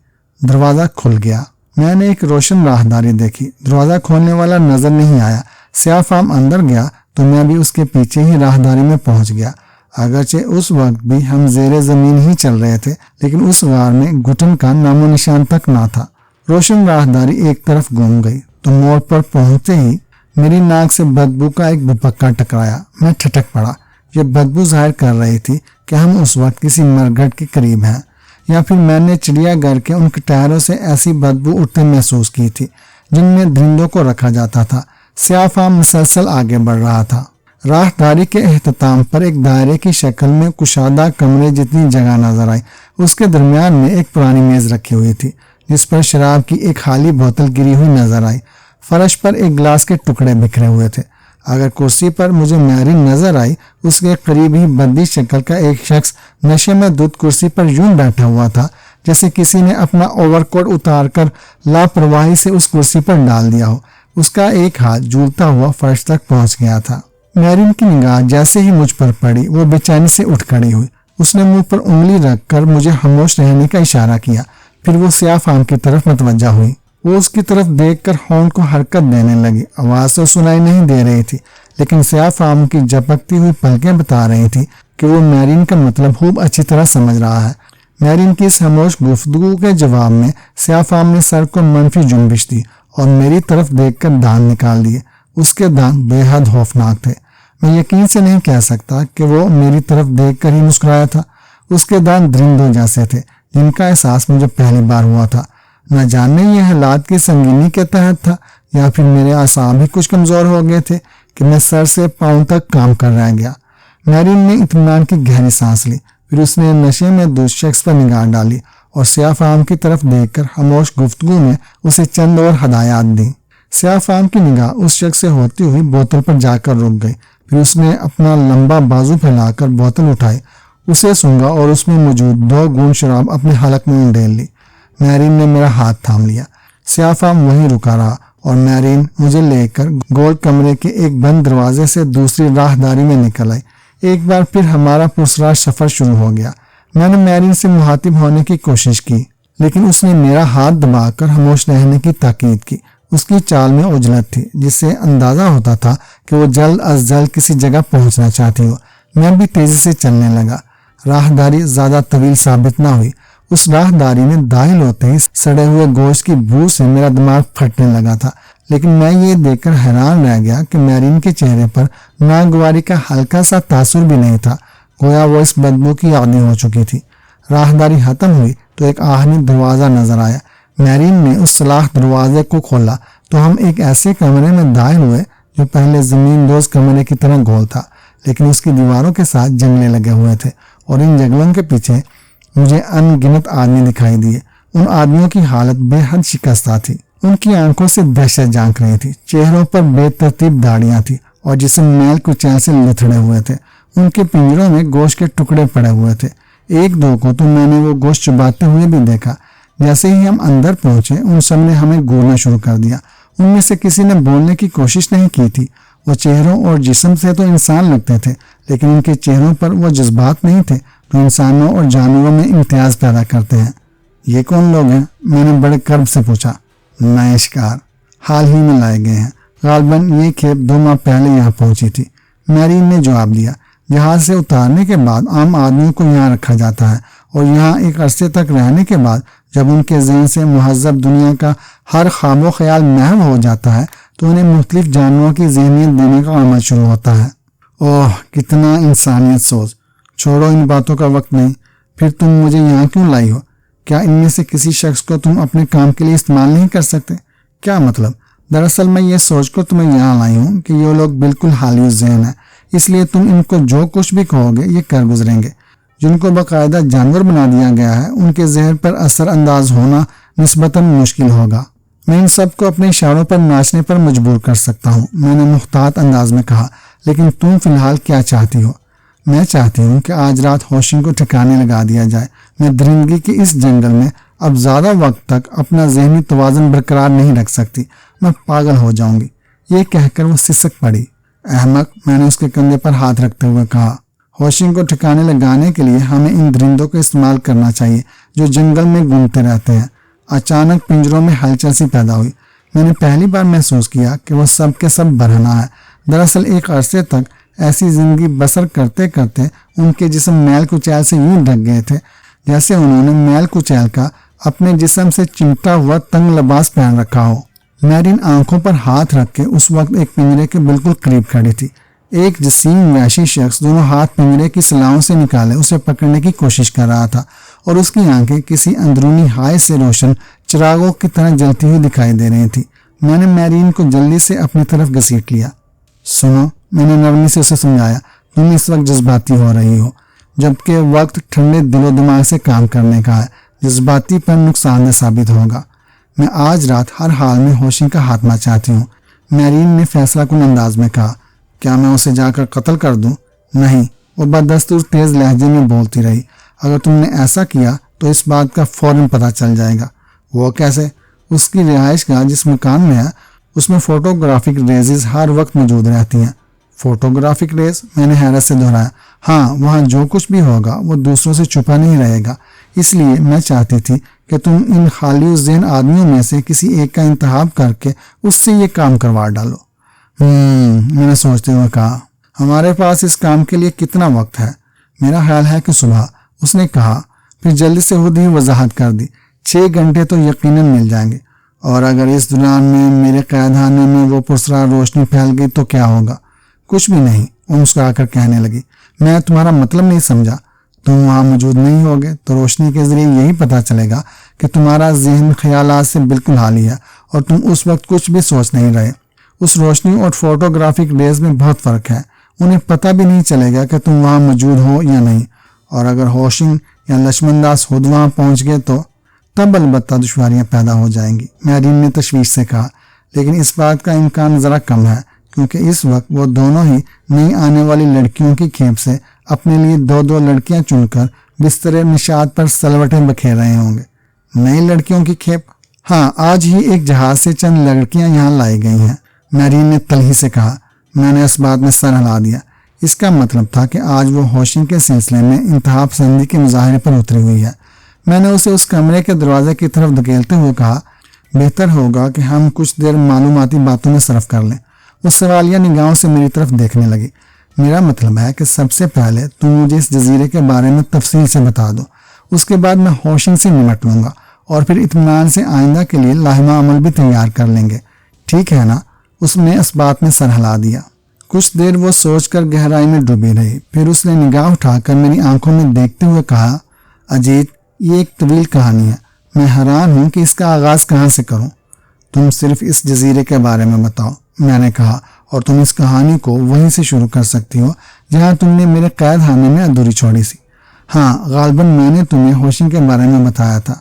دروازہ کھل گیا۔ میں نے ایک روشن راہداری دیکھی۔ دروازہ کھولنے والا نظر نہیں آیا۔ سیاہ فام اندر گیا تو میں بھی اس کے پیچھے ہی راہداری میں پہنچ گیا۔ اگرچہ اس وقت بھی ہم زیر زمین ہی چل رہے تھے، لیکن اس غار میں گھٹن کا نام و نشان تک نہ تھا۔ روشن راہداری ایک طرف گھوم گئی تو موڑ پر پہنچتے ہی میری ناک سے بدبو کا ایک بھپکا ٹکرایا۔ میں ٹھٹک پڑا۔ یہ بدبو ظاہر کر رہی تھی کہ ہم اس وقت کسی مرگھٹ کے قریب ہیں، یا پھر میں نے چڑیا گھر کے ان کٹہروں سے ایسی بدبو اٹھتے محسوس کی تھی جن میں درندوں کو رکھا جاتا تھا۔ سیاہ فام مسلسل آگے بڑھ رہا تھا۔ راہداری کے اختتام پر ایک دائرے کی شکل میں کشادہ کمرے جتنی جگہ نظر آئی۔ اس کے درمیان میں ایک پرانی میز رکھی ہوئی تھی جس پر شراب کی ایک خالی بوتل گری ہوئی نظر آئی۔ فرش پر ایک گلاس کے ٹکڑے بکھرے ہوئے تھے۔ اگر کرسی پر مجھے میرین نظر آئی، اس کے قریب ہی بدی شکل کا ایک شخص نشے میں دودھ کرسی پر یوں بیٹھا ہوا تھا جیسے کسی نے اپنا اوور کوٹ اتار کر لاپرواہی سے اس کرسی پر ڈال دیا ہو۔ اس کا ایک ہاتھ جھولتا ہوا فرش تک پہنچ گیا تھا۔ میرین کی نگاہ جیسے ہی مجھ پر پڑی وہ بے چینی سے اٹھ کھڑی ہوئی۔ اس نے منہ پر انگلی رکھ کر مجھے خاموش رہنے کا اشارہ کیا۔ پھر وہ سیاہ فام کی طرف متوجہ ہوئی۔ وہ اس کی طرف دیکھ کر ہونٹ کو حرکت دینے لگی۔ آواز تو سنائی نہیں دے رہی تھی، لیکن سیاہ فام کی جھپکتی ہوئی پلکیں بتا رہی تھی کہ وہ میرین کا مطلب خوب اچھی طرح سمجھ رہا ہے۔ میرین کی اس خاموش گفتگو کے جواب میں سیاہ فام نے سر کو منفی جنبش دی اور میری طرف دیکھ کر دانت نکال دیے۔ اس کے دانت بے حد خوفناک تھے۔ میں یقین سے نہیں کہہ سکتا کہ وہ میری طرف دیکھ کر ہی مسکرایا تھا۔ اس کے دانت درندوں جیسے تھے جن کا احساس مجھے پہلی بار ہوا تھا۔ نہ جاننے یہ حالات کی سنگینی کے تحت تھا یا پھر میرے اعصاب ہی کچھ کمزور ہو گئے تھے کہ میں سر سے پاؤں تک کام کر رہ گیا۔ میرین نے اطمینان کی گہری سانس لی۔ پھر اس نے نشے میں دوسرے شخص پر نگاہ ڈالی اور سیاہ فام کی طرف دیکھ کر خاموش گفتگو میں اسے چند اور ہدایات دی۔ سیاہ فام کی نگاہ اس شخص سے ہوتی ہوئی بوتل پر جا کر رک گئی۔ پھر اس نے اپنا لمبا بازو پھیلا کر بوتل اٹھائی، اسے سونگھا اور اس میں موجود 2 گھونٹ شراب اپنے حلق میں انڈیل لی۔ میرین نے میرا ہاتھ تھام لیا۔ سیاہ فام وہیں رکا رہا اور میرین مجھے لے کر گول کمرے کے ایک بند دروازے سے دوسری راہداری میں نکل آئی۔ ایک بار پھر ہمارا پرسرار سفر شروع ہو گیا۔ میں نے میرین سے مخاطب ہونے کی کوشش کی، لیکن اس نے میرا ہاتھ دبا کر خاموش رہنے کی تاکید کی۔ اس کی چال میں عجلت تھی جس سے اندازہ ہوتا تھا کہ وہ جلد از جلد کسی جگہ پہنچنا چاہتی ہو۔ میں بھی تیزی سے چلنے لگا۔ راہداری زیادہ طویل ثابت نہ ہوئی۔ اس راہداری میں داخل ہوتے ہی سڑے ہوئے گوشت کی بو سے میرا دماغ پھٹنے لگا تھا، لیکن میں یہ دیکھ کر حیران رہ گیا کہ میرین کے چہرے پر ناگواری کا ہلکا سا تاثر بھی نہیں تھا، گویا وہ اس بدبو کی عادی ہو چکی تھی۔ راہداری ختم ہوئی تو ایک آہنی دروازہ نظر آیا۔ میرین نے اس سلاخ دروازے کو کھولا تو ہم ایک ایسے کمرے میں داخل ہوئے جو پہلے زمین دوز کمرے کی طرح گول تھا، لیکن اس کی دیواروں کے ساتھ جنگلے لگے ہوئے تھے اور ان جنگلوں کے پیچھے مجھے ان گنت آدمی دکھائی دیے۔ ان آدمیوں کی حالت بے حد شکستہ تھی۔ ان کی آنکھوں سے دہشت جھانک رہی تھی، چہروں پر بے ترتیب داڑیاں تھیں اور جسم میل کچیل سے لتھڑے ہوئے تھے۔ ان کے پنجروں میں گوشت کے ٹکڑے پڑے ہوئے تھے۔ ایک دو کو تو میں نے وہ گوشت چباتے ہوئے بھی دیکھا۔ جیسے ہی ہم اندر پہنچے ان سب نے ہمیں گھورنا شروع کر دیا۔ ان میں سے کسی نے بولنے کی کوشش نہیں کی تھی۔ وہ چہروں اور جسم سے تو انسان لگتے تھے، لیکن ان کے چہروں پر وہ جذبات نہیں تھے جو انسانوں اور جانوروں میں امتیاز پیدا کرتے ہیں۔ یہ کون لوگ ہیں؟ میں نے بڑے کرب سے پوچھا۔ نئے شکار، حال ہی میں لائے گئے ہیں، غالباً یہ کھیپ 2 ماہ پہلے یہاں پہنچی تھی، میرین نے جواب دیا۔ جہاز سے اتارنے کے بعد عام آدمیوں کو یہاں رکھا جاتا ہے، اور یہاں ایک عرصے تک رہنے کے بعد جب ان کے ذہن سے مہذب دنیا کا ہر خواب و خیال محو ہو جاتا ہے تو انہیں مختلف جانوروں کی ذہنیت دینے کا عمل شروع ہوتا ہے۔ اوہ کتنا انسانیت سوز! چھوڑو ان باتوں کا وقت نہیں، پھر تم مجھے یہاں کیوں لائی ہو؟ کیا ان میں سے کسی شخص کو تم اپنے کام کے لیے استعمال نہیں کر سکتے؟ کیا مطلب؟ دراصل میں یہ سوچ کر تمہیں یہاں لائی ہوں کہ یہ لوگ بالکل حالی ذہن ہیں، اس لیے تم ان کو جو کچھ بھی کہو گے یہ کر گزریں گے۔ جن کو باقاعدہ جانور بنا دیا گیا ہے ان کے ذہن پر اثر انداز ہونا نسبتاً مشکل ہوگا۔ میں ان سب کو اپنے اشاروں پر ناچنے پر مجبور کر سکتا ہوں، میں نے محتاط انداز میں کہا، لیکن تم فی الحال کیا چاہتی ہو؟ میں چاہتی ہوں کہ آج رات ہوشنگ کو ٹھکانے لگا دیا جائے۔ میں درندگی کے اس جنگل میں اب زیادہ وقت تک اپنا ذہنی توازن برقرار نہیں رکھ سکتی، میں پاگل ہو جاؤں گی۔ یہ کہہ کر وہ سسک پڑی۔ احمق، میں نے اس کے کندھے پر ہاتھ رکھتے ہوئے کہا، ہوشنگ کو ٹھکانے لگانے کے لیے ہمیں ان درندوں کو استعمال کرنا چاہیے جو جنگل میں گھومتے رہتے ہیں۔ اچانک پنجروں میں ہلچل سی پیدا ہوئی۔ میں نے پہلی بار محسوس کیا کہ وہ سب کے سب برہنہ ہے۔ دراصل ایک عرصے تک ایسی زندگی بسر کرتے کرتے ان کے جسم میل کچیل سے یوں ڈھک گئے تھے جیسے انہوں نے میل کچیل کا اپنے جسم سے چمٹا ہوا تنگ لباس پہن رکھا ہو۔ میرین آنکھوں پر ہاتھ رکھ کے اس وقت ایک پنجرے کے بالکل قریب کھڑی تھی۔ ایک جسیم وحشی شخص دونوں ہاتھ پنجرے کی سلاؤں سے نکالے اسے پکڑنے کی کوشش کر رہا تھا، اور اس کی آنکھیں کسی اندرونی حائز سے روشن چراغوں کی طرح جلتی ہوئی دکھائی دے رہی تھی۔ میں نے میرین کو جلدی سے اپنی طرف گھسیٹ لیا۔ سنو، میں نے نرمی سے اسے سمجھایا، تم اس وقت جذباتی ہو رہی ہو، جبکہ وقت ٹھنڈے دل و دماغ سے کام کرنے کا ہے۔ جذباتی پر نقصان دہ ثابت ہوگا۔ میں آج رات ہر حال میں ہوشنگ کا خاتمہ چاہتی ہوں، میرین نے فیصلہ کن انداز میں کہا۔ کیا میں اسے جا کر قتل کر دوں؟ نہیں، وہ بددستور تیز لہجے میں بولتی رہی۔ اگر تم نے ایسا کیا تو اس بات کا فوراً پتہ چل جائے گا۔ وہ کیسے؟ اس کی رہائش گاہ جس مکان میں ہے اس میں فوٹوگرافک ریزز ہر وقت موجود رہتی ہیں۔ Photographic raise? میں نے حیرت سے دہرایا۔ ہاں، وہاں جو کچھ بھی ہوگا وہ دوسروں سے چھپا نہیں رہے گا، اس لیے میں چاہتی تھی کہ تم ان خالی ذہن آدمیوں میں سے کسی ایک کا انتخاب کر کے اس سے یہ کام کروا ڈالو۔ میں نے سوچتے ہوئے کہا، ہمارے پاس اس کام کے لیے کتنا وقت ہے؟ میرا خیال ہے کہ صبح، اس نے کہا، پھر جلدی سے خود ہی وضاحت کر دی، 6 گھنٹے تو یقیناً مل جائیں گے، اور اگر اس دوران میں میرے قید خانے میں وہ پرسرار روشنی پھیل گئی تو کیا ہوگا؟ کچھ بھی نہیں، وہ مسکرا کر کہنے لگی، میں تمہارا مطلب نہیں سمجھا۔ تم وہاں موجود نہیں ہوگے تو روشنی کے ذریعے یہی پتہ چلے گا کہ تمہارا ذہن خیالات سے بالکل خالی ہے اور تم اس وقت کچھ بھی سوچ نہیں رہے۔ اس روشنی اور فوٹوگرافک ریز میں بہت فرق ہے، انہیں پتہ بھی نہیں چلے گا کہ تم وہاں موجود ہو یا نہیں، اور اگر ہوشنگ یا لکشمن داس خود وہاں پہنچ گئے تو تب البتہ دشواریاں پیدا ہو جائیں گی، میرین نے تشویش سے کہا۔ لیکن اس بات کا امکان ذرا کم ہے، کیونکہ اس وقت وہ دونوں ہی نئی آنے والی لڑکیوں کی کھیپ سے اپنے لیے 2 لڑکیاں چن کر بستر نشاط پر سلوٹیں بکھیر رہے ہوں گے۔ نئی لڑکیوں کی کھیپ؟ ہاں، آج ہی ایک جہاز سے چند لڑکیاں یہاں لائی گئی ہیں، میرین نے تلخی سے کہا۔ میں نے اس بات میں سر ہلا دیا۔ اس کا مطلب تھا کہ آج وہ ہوشنگ کے سلسلے میں انتہا پسندی کے مظاہرے پر اتری ہوئی ہے۔ میں نے اسے اس کمرے کے دروازے کی طرف دھکیلتے ہوئے کہا، بہتر ہوگا کہ ہم کچھ دیر معلوماتی باتوں میں صرف کر لیں۔ وہ سوالیہ نگاہوں سے میری طرف دیکھنے لگی۔ میرا مطلب ہے کہ سب سے پہلے تم مجھے اس جزیرے کے بارے میں تفصیل سے بتا دو، اس کے بعد میں ہوشنگ سے نمٹ لوں گا، اور پھر اطمینان سے آئندہ کے لیے لاہمہ عمل بھی تیار کر لیں گے، ٹھیک ہے نا؟ اس نے اس بات میں سر ہلا دیا۔ کچھ دیر وہ سوچ کر گہرائی میں ڈوبی رہی، پھر اس نے نگاہ اٹھا کر میری آنکھوں میں دیکھتے ہوئے کہا، اجیت، یہ ایک طویل کہانی ہے، میں حیران ہوں کہ اس کا آغاز کہاں سے کروں۔ تم صرف اس جزیرے کے بارے میں بتاؤ، میں نے کہا، اور تم اس کہانی کو وہیں سے شروع کر سکتی ہو جہاں تم نے میرے قید خانے میں ادھوری چھوڑی سی۔ ہاں، غالباً میں نے تمہیں ہوشنگ کے بارے میں بتایا تھا،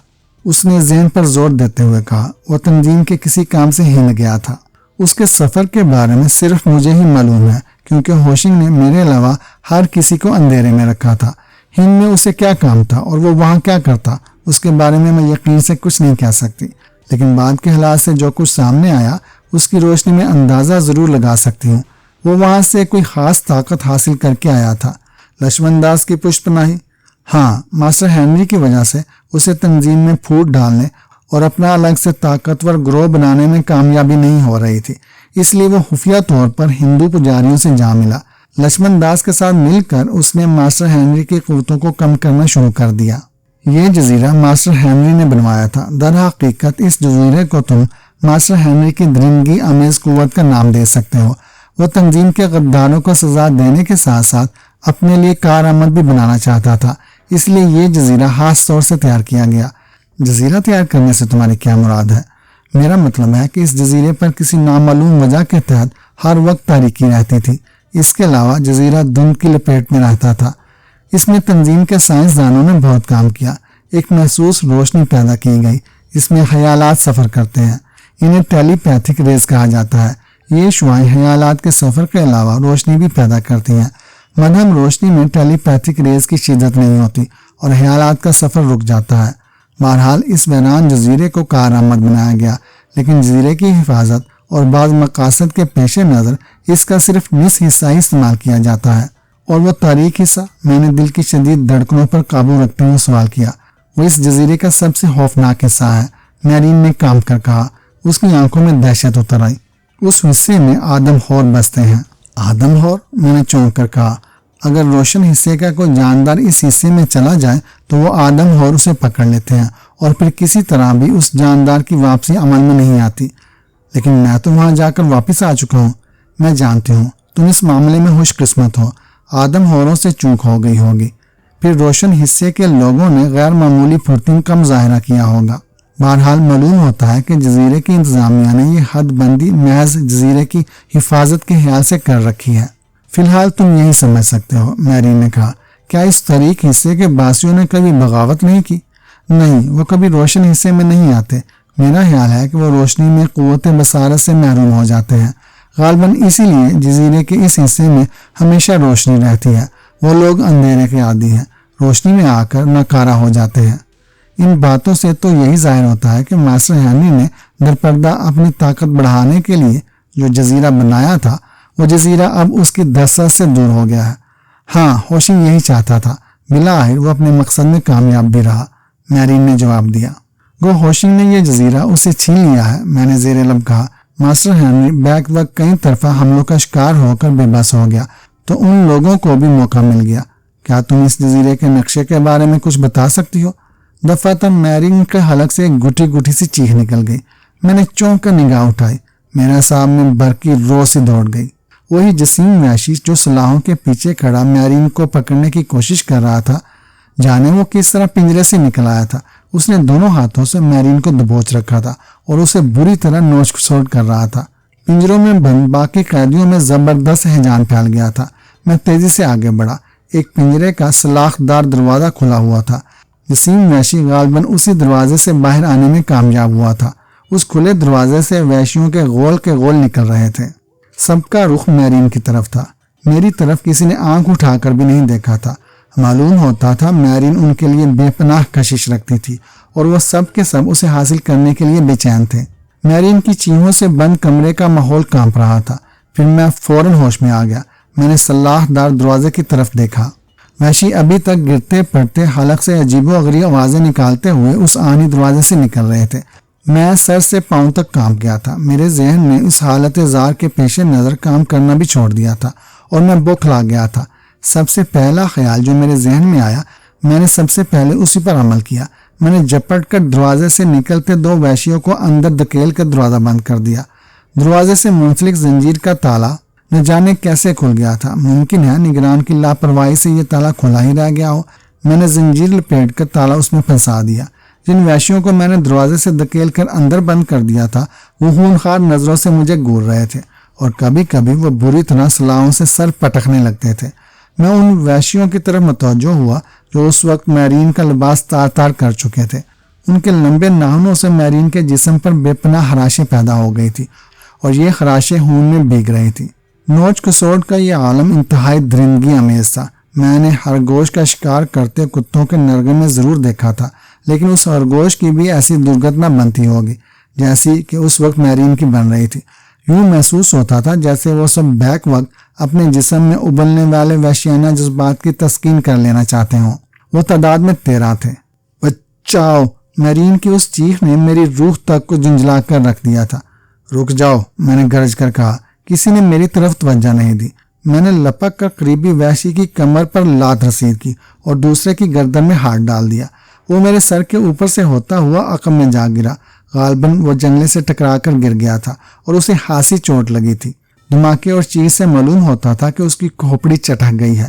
اس نے ذہن پر زور دیتے ہوئے کہا۔ وہ تنظیم کے کسی کام سے ہل گیا تھا۔ اس کے سفر کے بارے میں صرف مجھے ہی معلوم ہے، کیونکہ ہوشنگ نے میرے علاوہ ہر کسی کو اندھیرے میں رکھا تھا۔ ہند میں اسے کیا کام تھا اور وہ وہاں کیا کرتا، اس کے بارے میں یقین سے کچھ نہیں کہہ سکتی، لیکن بعد کے حالات سے جو کچھ سامنے آیا اس کی روشنی میں اندازہ ضرور لگا سکتی ہوں۔ وہ وہاں سے کوئی خاص طاقت حاصل کر کے آیا تھا۔ لکشمن داس کی پشت پناہی؟ ہاں، ماسٹر ہینری کی وجہ سے اسے تنظیم میں پھوٹ ڈالنے اور اپنا الگ سے طاقتور گروہ بنانے میں کامیابی نہیں ہو رہی تھی، اس لیے وہ خفیہ طور پر ہندو پجاریوں سے جا ملا، لکشمن داس کے ساتھ مل کر اس نے ماسٹر ہینری کی قوتوں کو کم کرنا شروع کر دیا۔ یہ جزیرہ ماسٹر ہینری نے بنوایا تھا۔ در حقیقت اس جزیرے کو تم ماسٹر ہینری کی درندگی آمیز قوت کا نام دے سکتے ہو۔ وہ تنظیم کے غداروں کو سزا دینے کے ساتھ ساتھ اپنے لیے کارآمد بھی بنانا چاہتا تھا، اس لیے یہ جزیرہ خاص طور سے تیار کیا گیا۔ جزیرہ تیار کرنے سے تمہاری کیا مراد ہے؟ میرا مطلب ہے کہ اس جزیرے پر کسی نامعلوم وجہ کے تحت ہر وقت تاریکی رہتی تھی۔ اس کے علاوہ جزیرہ دھند کی لپیٹ میں رہتا تھا۔ اس میں تنظیم کے سائنسدانوں نے بہت کام کیا۔ ایک محسوس روشنی پیدا کی گئی، اس میں خیالات سفر کرتے ہیں، انہیں ٹیلی پیتھک ریز کہا جاتا ہے۔ یہ شعاعیں خیالات کے سفر کے علاوہ روشنی بھی پیدا کرتی ہیں۔ مدھم روشنی میں ٹیلی پیتھک ریز کی شدت نہیں ہوتی اور خیالات کا سفر رک جاتا ہے۔ بہرحال اس ویران جزیرے کو کارآمد بنایا گیا، لیکن جزیرے کی حفاظت اور بعض مقاصد کے پیش نظر اس کا صرف نصف حصہ ہی استعمال کیا جاتا ہے۔ اور وہ تاریک حصہ؟ میں نے دل کی شدید دھڑکنوں پر قابو رکھتے ہوئے سوال کیا۔ وہ اس جزیرے کا سب سے خوفناک حصہ ہے، میرین نے کام کر کہا۔ اس کی آنکھوں میں دہشت اتر آئی۔ اس حصے میں آدم خور بستے ہیں۔ آدم خور؟ میں نے چونک کر کہا۔ اگر روشن حصے کا کوئی جاندار اس حصے میں چلا جائے تو وہ آدم خور اسے پکڑ لیتے ہیں اور پھر کسی طرح بھی اس جاندار کی واپسی عمل میں نہیں آتی۔ لیکن میں تو وہاں جا کر واپس آ چکا ہوں۔ میں جانتی ہوں تم اس معاملے میں خوش قسمت ہو۔ آدم خوروں سے چوک ہو گئی ہوگی، پھر روشن حصے کے لوگوں نے غیر معمولی پھرتن کا مظاہرہ کیا ہوگا۔ بہرحال معلوم ہوتا ہے کہ جزیرے کی انتظامیہ نے یہ حد بندی محض جزیرے کی حفاظت کے خیال سے کر رکھی ہے۔ فی الحال تم یہی سمجھ سکتے ہو، میرین نے کہا۔ کیا اس تاریک حصے کے باسیوں نے کبھی بغاوت نہیں کی؟ نہیں، وہ کبھی روشن حصے میں نہیں آتے۔ میرا خیال ہے کہ وہ روشنی میں قوت بصارت سے محروم ہو جاتے ہیں۔ غالباً اسی لیے جزیرے کے اس حصے میں ہمیشہ روشنی رہتی ہے۔ وہ لوگ اندھیرے کے عادی ہیں، روشنی میں آ کر ناکارہ ہو جاتے ہیں۔ ان باتوں سے تو یہی ظاہر ہوتا ہے کہ ماسٹر ہینری نے درپردہ اپنی طاقت بڑھانے کے لیے جو جزیرہ بنایا تھا، وہ جزیرہ اب اس کی دسترس سے دور ہو گیا ہے۔ ہاں، ہوشی یہی چاہتا تھا۔ بالآخر وہ اپنے مقصد میں کامیاب بھی رہا، میرین نے جواب دیا۔ گو ہوشی نے یہ جزیرہ اسے چھین لیا ہے، میں نے زیر لب کہا۔ ماسٹر ہینری بیک وقت کئی طرفہ حملوں کا شکار ہو کر بے بس ہو گیا، تو ان لوگوں کو بھی موقع مل گیا۔ کیا تم اس جزیرے کے نقشے کے بارے میں کچھ بتا سکتی ہو؟ دفعتاً میرین کے حلق سے ایک گٹی گٹی سی چیخ نکل گئی۔ میں نے چونک کر نگاہ اٹھائی، میرے سامنے برقی رو سے دوڑ گئی۔ وہی جسیم وحشی جو سلاحوں کے پیچھے کھڑا میرین کو پکڑنے کی کوشش کر رہا تھا، جانے وہ کس طرح پنجرے سے نکل آیا تھا۔ اس نے دونوں ہاتھوں سے میرین کو دبوچ رکھا تھا اور اسے بری طرح نوچ کھسوٹ کر رہا تھا۔ پنجروں میں بند باقی قیدیوں میں زبردست ہیجان پھیل گیا تھا۔ میں تیزی سے آگے بڑھا۔ ایک پنجرے کا سلاخ دار دروازہ کھلا ہوا تھا۔ جسیم وحشی غالباً اسی دروازے سے باہر آنے میں کامیاب ہوا تھا۔ اس کھلے دروازے سے وحشیوں کے غول نکل رہے تھے۔ سب کا رخ میرین کی طرف تھا۔ میری طرف کسی نے آنکھ اٹھا کر بھی نہیں دیکھا تھا۔ معلوم ہوتا تھا میرین ان کے لیے بے پناہ کشش رکھتی تھی اور وہ سب کے سب اسے حاصل کرنے کے لیے بے چین تھے۔ میرین کی چیخوں سے بند کمرے کا ماحول کانپ رہا تھا۔ پھر میں فوراً ہوش میں آ گیا۔ میں نے سلاخ دار دروازے کی طرف دیکھا۔ وحشی ابھی تک گرتے پڑتے حلق سے عجیب و غریب آوازیں نکالتے ہوئے اس آہنی دروازے سے نکل رہے تھے۔ میں سر سے پاؤں تک کانپ گیا تھا۔ میرے ذہن نے اس حالت زار کے پیش نظر کام کرنا بھی چھوڑ دیا تھا اور میں بوکھلا گیا تھا۔ سب سے پہلا خیال جو میرے ذہن میں آیا، میں نے سب سے پہلے اسی پر عمل کیا۔ میں نے جپٹ کر دروازے سے نکلتے دو وحشیوں کو اندر دھکیل کر دروازہ بند کر دیا۔ دروازے سے منسلک زنجیر کا تالا نہ جانے کیسے کھل گیا تھا۔ ممکن ہے نگران کی لاپرواہی سے یہ تالا کھلا ہی رہ گیا ہو۔ میں نے زنجیر لپیٹ کر تالا اس میں پھنسا دیا۔ جن وحشیوں کو میں نے دروازے سے دھکیل کر اندر بند کر دیا تھا، وہ خونخوار نظروں سے مجھے گور رہے تھے اور کبھی کبھی وہ بری طرح سلاحوں سے سر پٹکنے لگتے تھے۔ میں ان وحشیوں کی طرف متوجہ ہوا جو اس وقت میرین کا لباس تار تار کر چکے تھے۔ ان کے لمبے ناخنوں سے میرین کے جسم پر بے پناہ خراشیں پیدا ہو گئی تھی اور یہ خراشیں خون میں بھیگ رہی تھی۔ نوچ کسوٹ کا یہ عالم انتہائی درندگی آمیز تھا۔ میں نے خرگوش کا شکار کرتے کتوں کے نرگے میں ضرور دیکھا تھا، لیکن اس خرگوش کی بھی ایسی درگت نہ بنتی ہوگی جیسی کہ اس وقت میرین کی بن رہی تھی۔ یوں محسوس ہوتا تھا جیسے وہ سب بیک وقت اپنے جسم میں ابلنے والے وحشیانہ جذبات کی تسکین کر لینا چاہتے ہوں۔ وہ تعداد میں 13 تھے۔ بچاؤ! میرین کی اس چیخ نے میری روح تک کو جھنجھلا کر رکھ دیا تھا۔ رک جاؤ! میں نے گرج کر کہا۔ کسی نے میری طرف توجہ نہیں دی۔ میں نے لپک کر قریبی وحشی کی کمر پر لات رسید کی اور دوسرے کی گردن میں ہاتھ ڈال دیا۔ وہ میرے سر کے اوپر سے ہوتا ہوا عقب میں جا گرا۔ غالباً وہ جنگلے سے ٹکرا کر گر گیا تھا اور اسے خاصی چوٹ لگی تھی۔ دھماکے اور چیز سے معلوم ہوتا تھا کہ اس کی کھوپڑی چٹک گئی ہے۔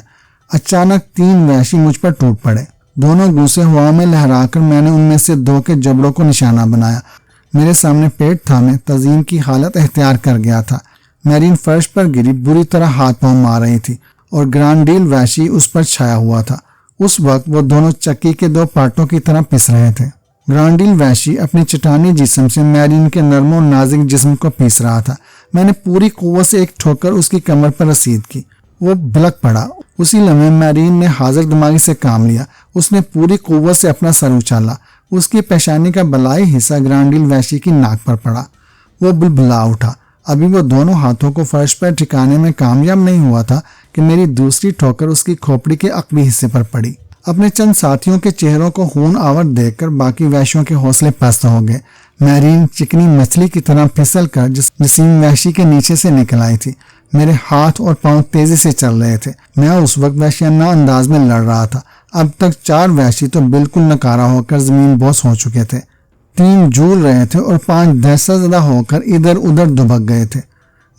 اچانک 3 وحشی مجھ پر ٹوٹ پڑے۔ دونوں گوسے ہوا میں لہرا کر میں نے ان میں سے 2 کے جبڑوں کو نشانہ بنایا۔ میرے سامنے پیٹ تھامے تعظیم کی حالت اختیار کر گیا تھا۔ میرین فرش پر گری بری طرح ہاتھ پاؤں مار رہی تھی اور گرانڈیل وحشی اس پر چھایا ہوا تھا۔ اس وقت وہ دونوں چکی کے 2 پارٹوں کی طرح پس رہے تھے۔ گرانڈیل وحشی اپنی چٹانی جسم سے میرین کے نرم و نازک جسم کو پیس رہا تھا۔ میں نے پوری قوت سے ایک ٹھوکر اس کی کمر پر رسید کی۔ وہ بلک پڑا۔ اسی لمحے میرین نے حاضر دماغی سے کام لیا۔ اس نے پوری قوت سے اپنا سر اچالا۔ اس کی پیشانی کا بلائی حصہ گرانڈیل وحشی کی ناک پر پڑا۔ وہ بلبلا اٹھا۔ ابھی وہ دونوں ہاتھوں کو فرش پر ٹھکانے میں کامیاب نہیں ہوا تھا کہ میری دوسری ٹھوکر اس کی کھوپڑی کے عقبی حصے پر پڑی۔ اپنے چند ساتھیوں کے چہروں کو خون آور دیکھ کر باقی وحشیوں کے حوصلے پست ہو گئے۔ میرین چکنی مچھلی کی طرح پھسل کر جسیم وحشی کے نیچے سے نکل آئی تھی۔ میرے ہاتھ اور پاؤں تیزی سے چل رہے تھے۔ میں اس وقت وحشیانہ انداز میں لڑ رہا تھا۔ اب تک 4 وحشی تو بالکل ناکارہ ہو کر زمین بوس ہو چکے تھے، 3 جھول رہے تھے اور 5 دہشت زدہ ہو کر ادھر ادھر دبک گئے تھے۔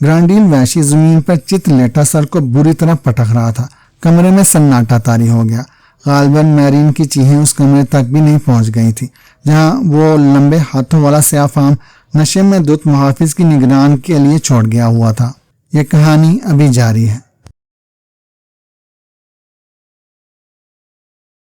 گرانڈیل وحشی زمین پر چت لیٹا سر کو بری طرح پٹک رہا تھا۔ کمرے میں سناٹا طاری ہو گیا۔ غالباً میرین کی چیخیں اس کمرے تک بھی نہیں پہنچ گئی تھی جہاں وہ لمبے ہاتھوں والا سیاہ فام نشے میں دھت محافظ کی نگران کے لیے چھوڑ گیا ہوا تھا۔ یہ کہانی ابھی جاری ہے۔